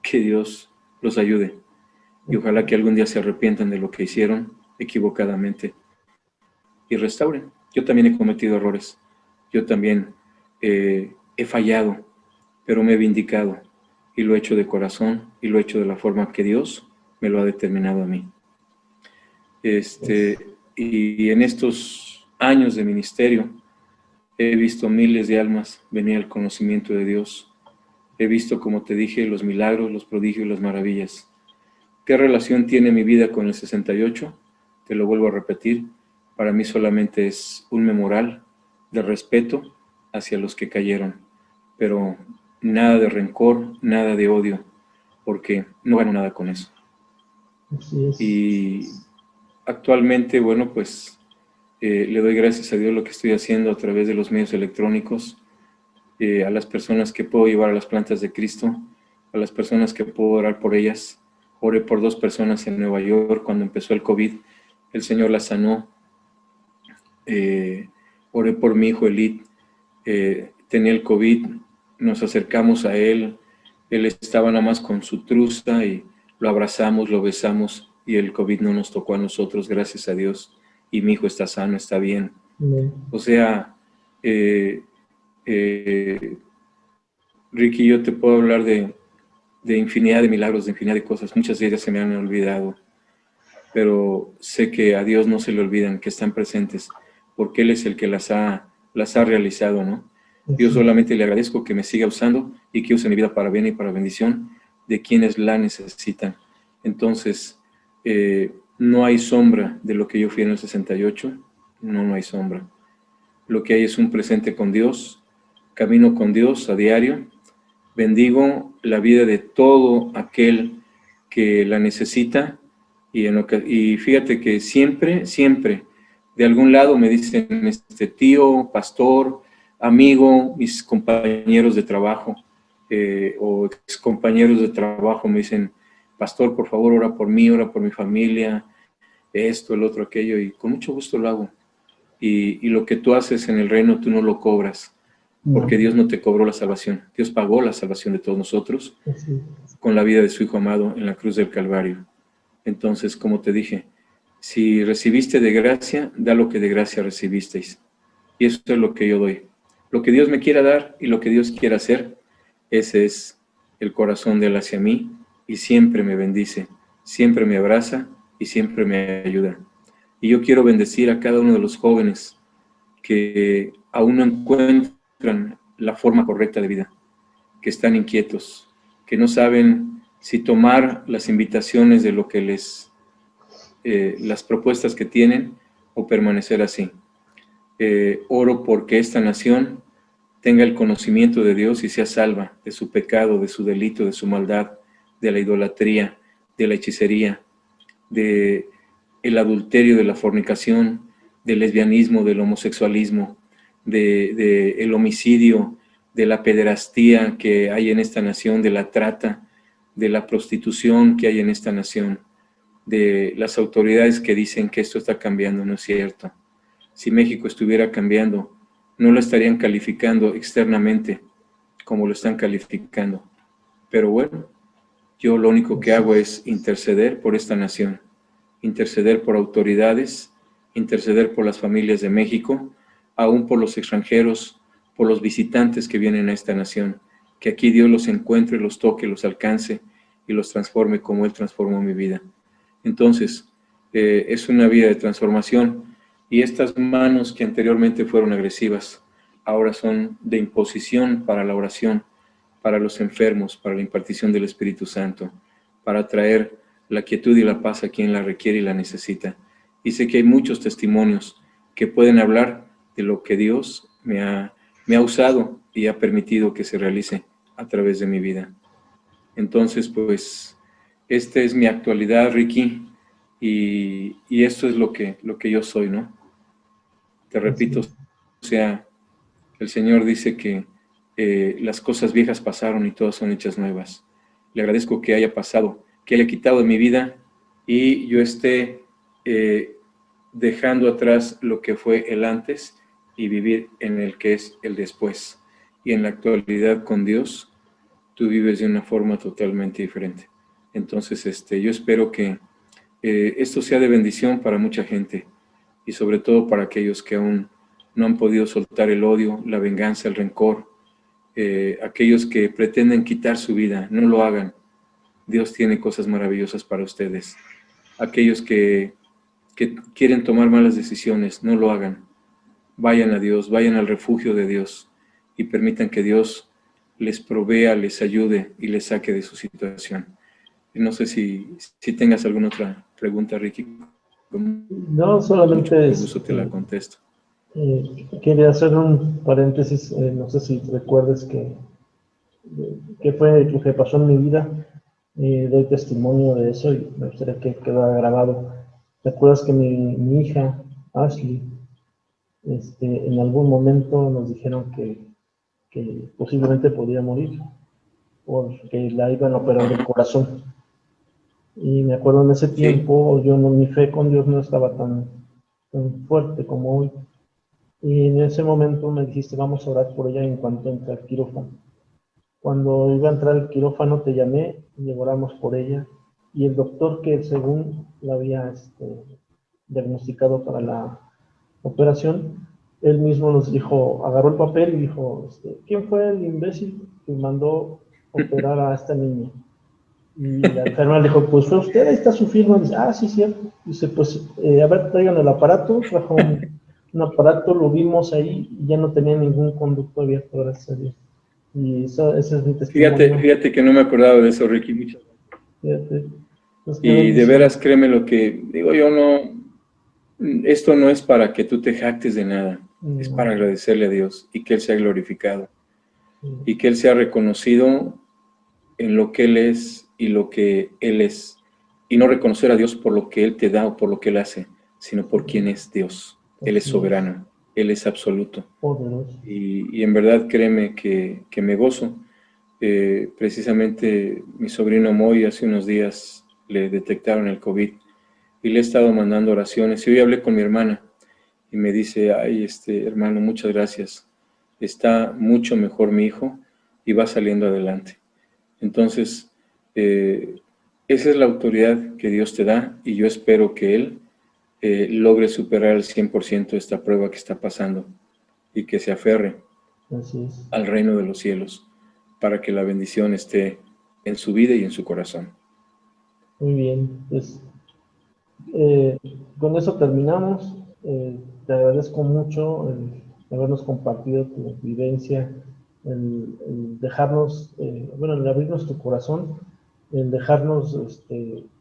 que Dios los ayude. Y ojalá que algún día se arrepientan de lo que hicieron equivocadamente y restauren. Yo también he cometido errores. Yo también he fallado, pero me he vindicado. Y lo he hecho de corazón y lo he hecho de la forma que Dios me lo ha determinado a mí. Y en estos años de ministerio he visto miles de almas venir al conocimiento de Dios. He visto, como te dije, los milagros, los prodigios y las maravillas. ¿Qué relación tiene mi vida con el 68? Te lo vuelvo a repetir. Para mí solamente es un memorial de respeto hacia los que cayeron. Pero nada de rencor, nada de odio, porque no gano nada con eso. Así es. Y actualmente, bueno, pues le doy gracias a Dios lo que estoy haciendo a través de los medios electrónicos, a las personas que puedo llevar a las plantas de Cristo, a las personas que puedo orar por ellas. Oré por 2 personas en Nueva York cuando empezó el COVID, el Señor las sanó. Oré por mi hijo Elid, tenía el COVID, nos acercamos a él estaba nada más con su truza y lo abrazamos, lo besamos y el COVID no nos tocó a nosotros, gracias a Dios, y mi hijo está sano, está bien. O sea, Ricky, yo te puedo hablar de infinidad de milagros, de infinidad de cosas, muchas de ellas se me han olvidado, pero sé que a Dios no se le olvidan, que están presentes, porque Él es el que las ha realizado, ¿no? Yo solamente le agradezco que me siga usando y que use mi vida para bien y para bendición de quienes la necesitan. Entonces, no hay sombra de lo que yo fui en el 68, no hay sombra. Lo que hay es un presente con Dios, camino con Dios a diario, bendigo la vida de todo aquel que la necesita y fíjate que siempre, de algún lado me dicen, tío, pastor, amigo, mis compañeros de trabajo o ex compañeros de trabajo me dicen, pastor, por favor, ora por mí, ora por mi familia, esto, el otro, aquello, y con mucho gusto lo hago. Y lo que tú haces en el reino, tú no lo cobras, porque Dios no te cobró la salvación. Dios pagó la salvación de todos nosotros con la vida de su Hijo amado en la cruz del Calvario. Entonces, como te dije, si recibiste de gracia, da lo que de gracia recibisteis. Y eso es lo que yo doy. Lo que Dios me quiera dar y lo que Dios quiera hacer, ese es el corazón de Él hacia mí y siempre me bendice, siempre me abraza y siempre me ayuda. Y yo quiero bendecir a cada uno de los jóvenes que aún no encuentran la forma correcta de vida, que están inquietos, que no saben si tomar las invitaciones de lo que las propuestas que tienen o permanecer así. Oro porque esta nación tenga el conocimiento de Dios y sea salva de su pecado, de su delito, de su maldad, de la idolatría, de la hechicería, de el adulterio, de la fornicación, del lesbianismo, del homosexualismo, del homicidio, de la pederastía que hay en esta nación, de la trata, de la prostitución que hay en esta nación, de las autoridades que dicen que esto está cambiando. No es cierto. Si México estuviera cambiando, no lo estarían calificando externamente como lo están calificando. Pero bueno, yo lo único que hago es interceder por esta nación, interceder por autoridades, interceder por las familias de México, aún por los extranjeros, por los visitantes que vienen a esta nación, que aquí Dios los encuentre, los toque, los alcance y los transforme como Él transformó mi vida. Entonces, es una vida de transformación y estas manos que anteriormente fueron agresivas, ahora son de imposición para la oración, para los enfermos, para la impartición del Espíritu Santo, para traer la quietud y la paz a quien la requiere y la necesita. Y sé que hay muchos testimonios que pueden hablar de lo que Dios me ha usado y ha permitido que se realice a través de mi vida. Entonces, pues, esta es mi actualidad, Ricky, y esto es lo que yo soy, ¿no? Te repito, o sea, el Señor dice que las cosas viejas pasaron y todas son hechas nuevas. Le agradezco que haya pasado, que haya quitado de mi vida y yo esté dejando atrás lo que fue el antes y vivir en el que es el después. Y en la actualidad con Dios, tú vives de una forma totalmente diferente. Entonces, yo espero que esto sea de bendición para mucha gente y sobre todo para aquellos que aún no han podido soltar el odio, la venganza, el rencor, aquellos que pretenden quitar su vida, no lo hagan. Dios tiene cosas maravillosas para ustedes. Aquellos que quieren tomar malas decisiones, no lo hagan. Vayan a Dios, vayan al refugio de Dios y permitan que Dios les provea, les ayude y les saque de su situación. No sé si tengas alguna otra pregunta, Ricky. Con No, mucho solamente gusto te la contesto. quería hacer un paréntesis, no sé si recuerdes qué fue lo que pasó en mi vida. Doy testimonio de eso y me gustaría que quedara grabado. ¿Te acuerdas que mi hija, Ashley, en algún momento nos dijeron que posiblemente podía morir porque la iban a operar del corazón? Y me acuerdo en ese Sí, tiempo, mi fe con Dios no estaba tan fuerte como hoy. Y en ese momento me dijiste, vamos a orar por ella en cuanto entre al quirófano. Cuando iba a entrar al quirófano te llamé y oramos por ella. Y el doctor que según la había diagnosticado para la operación, él mismo nos dijo, agarró el papel y dijo, ¿quién fue el imbécil que mandó operar a esta niña? Y la enfermera le dijo, pues fue usted, ahí está su firma. Dice, sí, cierto. Dice, pues, a ver, traigan el aparato. Trajo un aparato, lo vimos ahí y ya no tenía ningún conducto abierto, gracias a Dios. Y ese es mi testimonio. fíjate que no me acordaba de eso, Ricky. Muchas gracias. Fíjate, pues qué Y de veras, bendición. créeme lo que digo, yo no, esto no es para que tú te jactes de nada, es para No, agradecerle a Dios y que Él sea glorificado sí, y que Él sea reconocido en lo que Él es y lo que Él es, y no reconocer a Dios por lo que Él te da o por lo que Él hace, sino por quién es Dios. Él es así es, soberano, Él es absoluto. poderoso. Y en verdad créeme que me gozo. Precisamente mi sobrino Moy hace unos días le detectaron el COVID y le he estado mandando oraciones. Y hoy hablé con mi hermana y me dice, ay, hermano, muchas gracias. Está mucho mejor mi hijo y va saliendo adelante. Entonces, esa es la autoridad que Dios te da y yo espero que Él logre superar al 100% esta prueba que está pasando y que se aferre Así es. al reino de los cielos para que la bendición esté en su vida y en su corazón. Muy bien, pues Eh, con eso terminamos. Te agradezco mucho el habernos compartido tu vivencia, el dejarnos, bueno, el abrirnos tu corazón, el dejarnos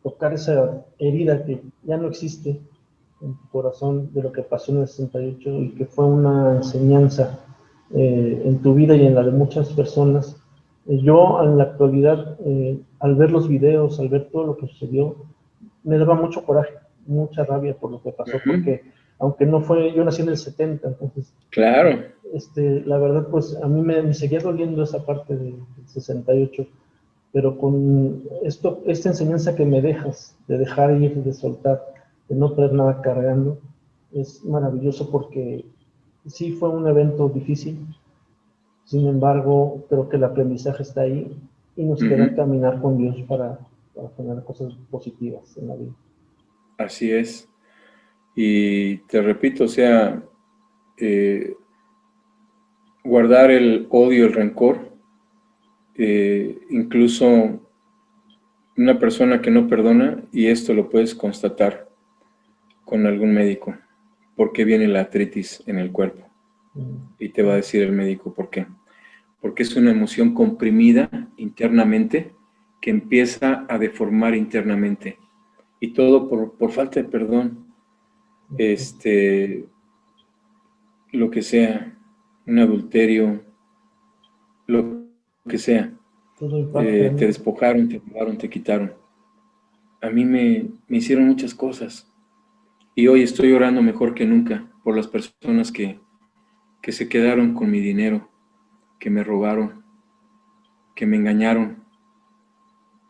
tocar esa herida que ya no existe en tu corazón de lo que pasó en el 68 y que fue una enseñanza en tu vida y en la de muchas personas. Yo en la actualidad, al ver los videos, al ver todo lo que sucedió, me daba mucho coraje, mucha rabia por lo que pasó, Ujú. porque aunque no fue, yo nací en el 70, entonces, Claro. la verdad, pues a mí me seguía doliendo esa parte del 68, pero con esta enseñanza que me dejas, de dejar ir, de soltar, de no traer nada cargando, es maravilloso porque sí fue un evento difícil, sin embargo, creo que el aprendizaje está ahí y nos queda Ujú. caminar con Dios para tener cosas positivas en la vida. Así es. Y te repito, o sea, eh, guardar el odio, el rencor, incluso una persona que no perdona, y esto lo puedes constatar con algún médico, por qué viene la artritis en el cuerpo. Y te va a decir el médico por qué. Porque es una emoción comprimida internamente que empieza a deformar internamente. Y todo por falta de perdón. Lo que sea, un adulterio, lo que sea. Todo impacta, Te ¿no? despojaron, te robaron, te quitaron. A mí me hicieron muchas cosas. Y hoy estoy orando mejor que nunca por las personas que se quedaron con mi dinero, que me robaron, que me engañaron,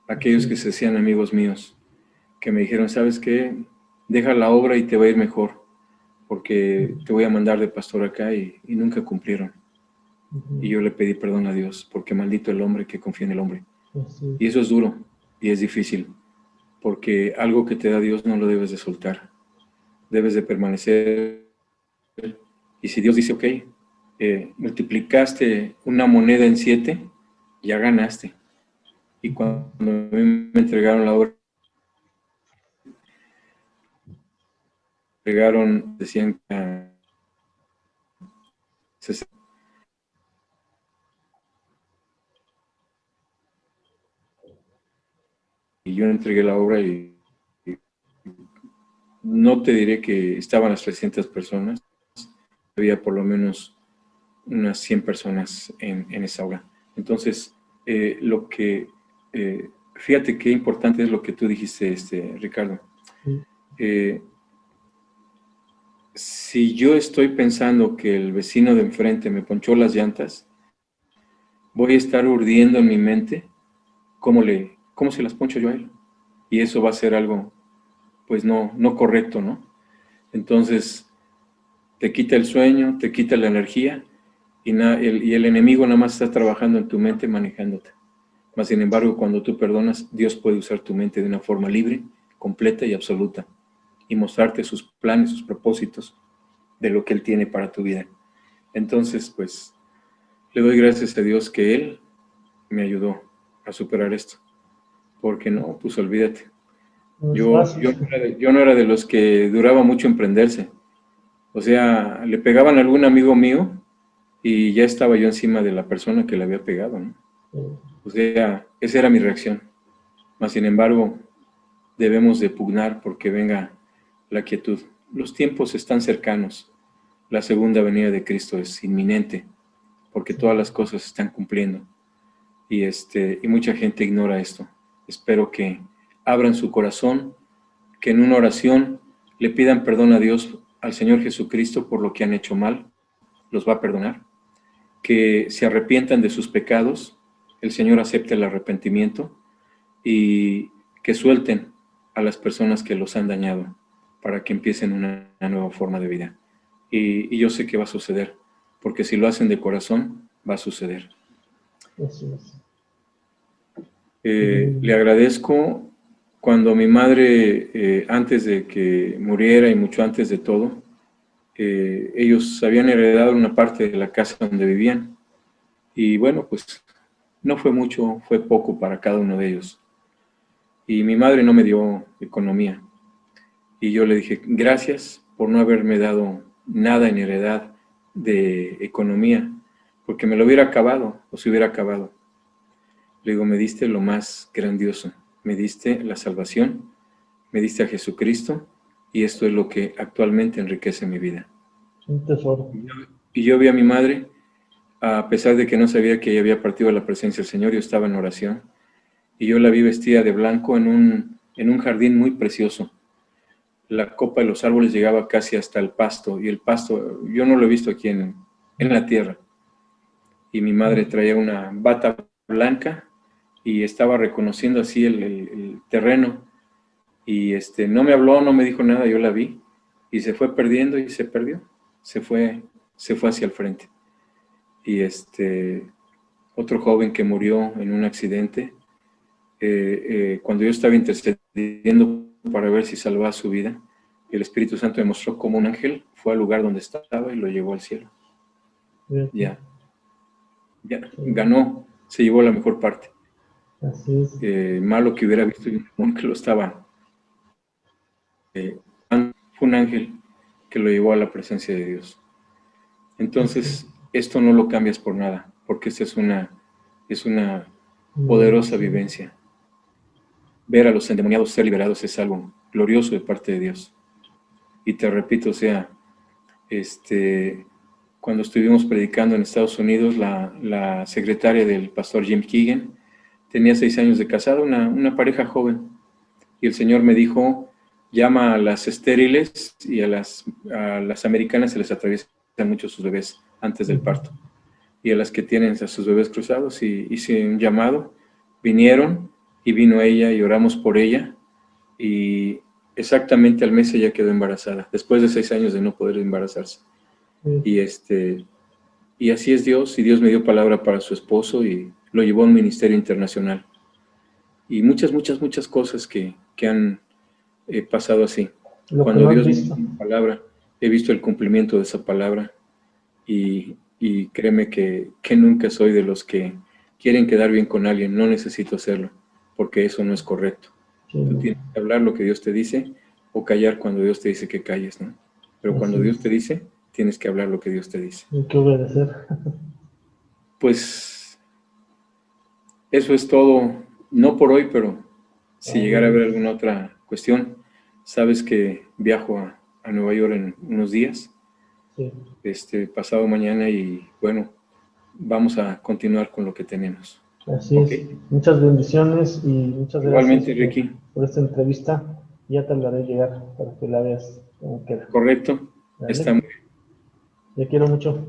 aquellos Así que es. se hacían amigos míos, que me dijeron, ¿sabes qué? deja la obra y te va a ir mejor, porque te voy a mandar de pastor acá y nunca cumplieron. Y yo le pedí perdón a Dios, porque maldito el hombre que confía en el hombre. Y eso es duro y es difícil, porque algo que te da Dios no lo debes de soltar, debes de permanecer. Y si Dios dice, ok, multiplicaste una moneda en 7, ya ganaste. Y cuando a mí me entregaron la obra, decían que y yo entregué la obra y no te diré que estaban las 300 personas, había por lo menos unas 100 personas en esa obra. Entonces, fíjate qué importante es lo que tú dijiste, Ricardo. Si yo estoy pensando que el vecino de enfrente me ponchó las llantas, voy a estar urdiendo en mi mente cómo se las poncho yo a él. Y eso va a ser algo, pues no correcto, ¿no? Entonces, te quita el sueño, te quita la energía y el enemigo nada más está trabajando en tu mente, manejándote. Mas, sin embargo, cuando tú perdonas, Dios puede usar tu mente de una forma libre, completa y absoluta y mostrarte sus planes, sus propósitos de lo que Él tiene para tu vida. Entonces, pues, le doy gracias a Dios que Él me ayudó a superar esto. Porque no, pues olvídate. Yo no era de los que duraba mucho en prenderse. O sea, le pegaban a algún amigo mío y ya estaba yo encima de la persona que le había pegado, ¿no? O sea, esa era mi reacción. Mas, sin embargo, debemos de pugnar porque venga la quietud. Los tiempos están cercanos. La segunda venida de Cristo es inminente porque todas las cosas se están cumpliendo. Y mucha gente ignora esto. Espero que abran su corazón, que en una oración le pidan perdón a Dios, al Señor Jesucristo, por lo que han hecho mal, los va a perdonar. Que se arrepientan de sus pecados, el Señor acepte el arrepentimiento y que suelten a las personas que los han dañado para que empiecen una nueva forma de vida. Y yo sé que va a suceder, porque si lo hacen de corazón, va a suceder. Así es. Le agradezco cuando mi madre, antes de que muriera y mucho antes de todo, ellos habían heredado una parte de la casa donde vivían. Y bueno, pues no fue mucho, fue poco para cada uno de ellos. Y mi madre no me dio economía. Y yo le dije, gracias por no haberme dado nada en heredad de economía, porque me lo hubiera acabado, o se hubiera acabado. Le digo, me diste lo más grandioso, me diste la salvación, me diste a Jesucristo, y esto es lo que actualmente enriquece mi vida. Un tesoro. Y yo vi a mi madre, a pesar de que no sabía que ella había partido a la presencia del Señor, yo estaba en oración, y yo la vi vestida de blanco en un jardín muy precioso. La copa de los árboles llegaba casi hasta el pasto, y el pasto, yo no lo he visto aquí en la tierra. Y mi madre traía una bata blanca, y estaba reconociendo así el terreno, y no me habló, no me dijo nada, yo la vi, y se fue perdiendo y se perdió, se fue hacia el frente. Y otro joven que murió en un accidente, cuando yo estaba intercediendo para ver si salvaba su vida, el Espíritu Santo me mostró como un ángel fue al lugar donde estaba y lo llevó al cielo. Ya, ganó, se llevó la mejor parte. Así es. Malo que hubiera visto un que lo estaba. Fue un ángel que lo llevó a la presencia de Dios. Entonces, esto no lo cambias por nada, porque esta es una poderosa vivencia. Ver a los endemoniados ser liberados es algo glorioso de parte de Dios. Y te repito, o sea, cuando estuvimos predicando en Estados Unidos, la secretaria del pastor Jim Keegan tenía 6 años de casado, una pareja joven, y el Señor me dijo, llama a las estériles y a las americanas se les atraviesan mucho sus bebés antes del parto, y a las que tienen a sus bebés cruzados, y hice un llamado, vinieron, y vino ella, y oramos por ella, y exactamente al mes ella quedó embarazada, después de 6 años de no poder embarazarse. Y así es Dios, y Dios me dio palabra para su esposo y lo llevó a un ministerio internacional. Y muchas, muchas, muchas cosas que han pasado así. Cuando Dios me dio una palabra, he visto el cumplimiento de esa palabra y créeme que nunca soy de los que quieren quedar bien con alguien, no necesito hacerlo, porque eso no es correcto. Tú tienes que hablar lo que Dios te dice o callar cuando Dios te dice que calles, ¿no? Pero cuando Dios te dice, tienes que hablar lo que Dios te dice. Hay que obedecer. Pues eso es todo, no por hoy, pero si llegara a haber alguna otra cuestión, sabes que viajo a Nueva York en unos días, pasado mañana, y bueno, vamos a continuar con lo que tenemos. Así es. Muchas bendiciones y muchas Igualmente, gracias Ricky, por esta entrevista. Ya te la haré llegar para que la veas cómo queda. Correcto, ¿vale? Está muy bien. Te quiero mucho.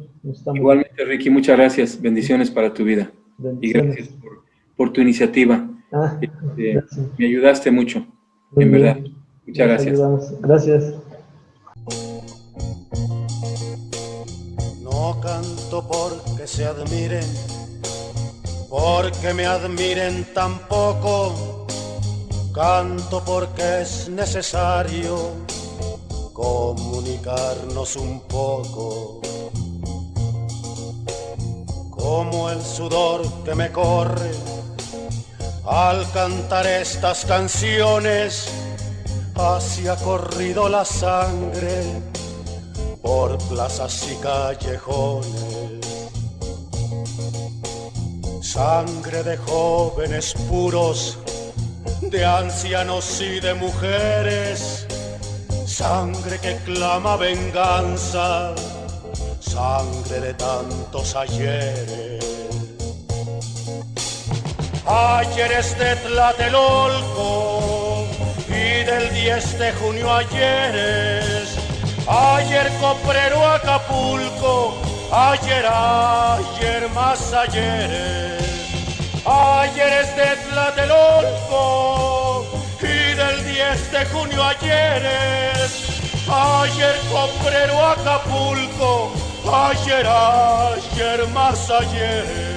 Igualmente, Ricky, muchas gracias. Bendiciones para tu vida. Y gracias por tu iniciativa. Me ayudaste mucho, muy en bien. Verdad. Muchas gracias. Ayudamos. Gracias. No canto porque se admiren, porque me admiren tampoco. Canto porque es necesario comunicarnos un poco. Como el sudor que me corre al cantar estas canciones, así ha corrido la sangre por plazas y callejones. Sangre de jóvenes puros, de ancianos y de mujeres, sangre que clama venganza, sangre de tantos ayeres. Ayeres de Tlatelolco y del 10 de junio ayeres. Ayer Coprero Acapulco, ayer más ayeres. Ayeres de Tlatelolco y del 10 de junio ayeres. Ayer Coprero Acapulco, ayer más ayeres.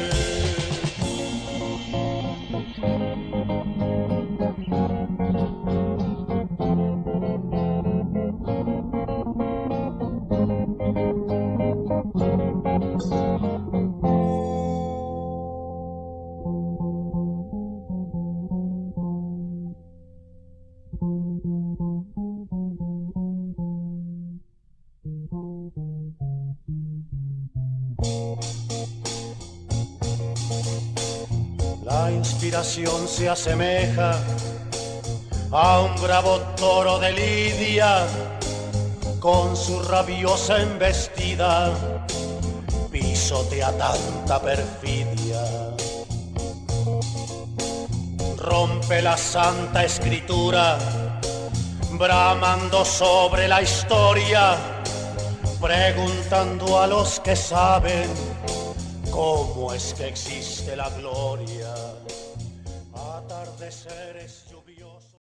La inspiración se asemeja a un bravo toro de Lidia, con su rabiosa embestida pisotea tanta perfidia. Rompe la santa escritura, bramando sobre la historia, preguntando a los que saben cómo es que existe la gloria. Atardeceres lluviosos.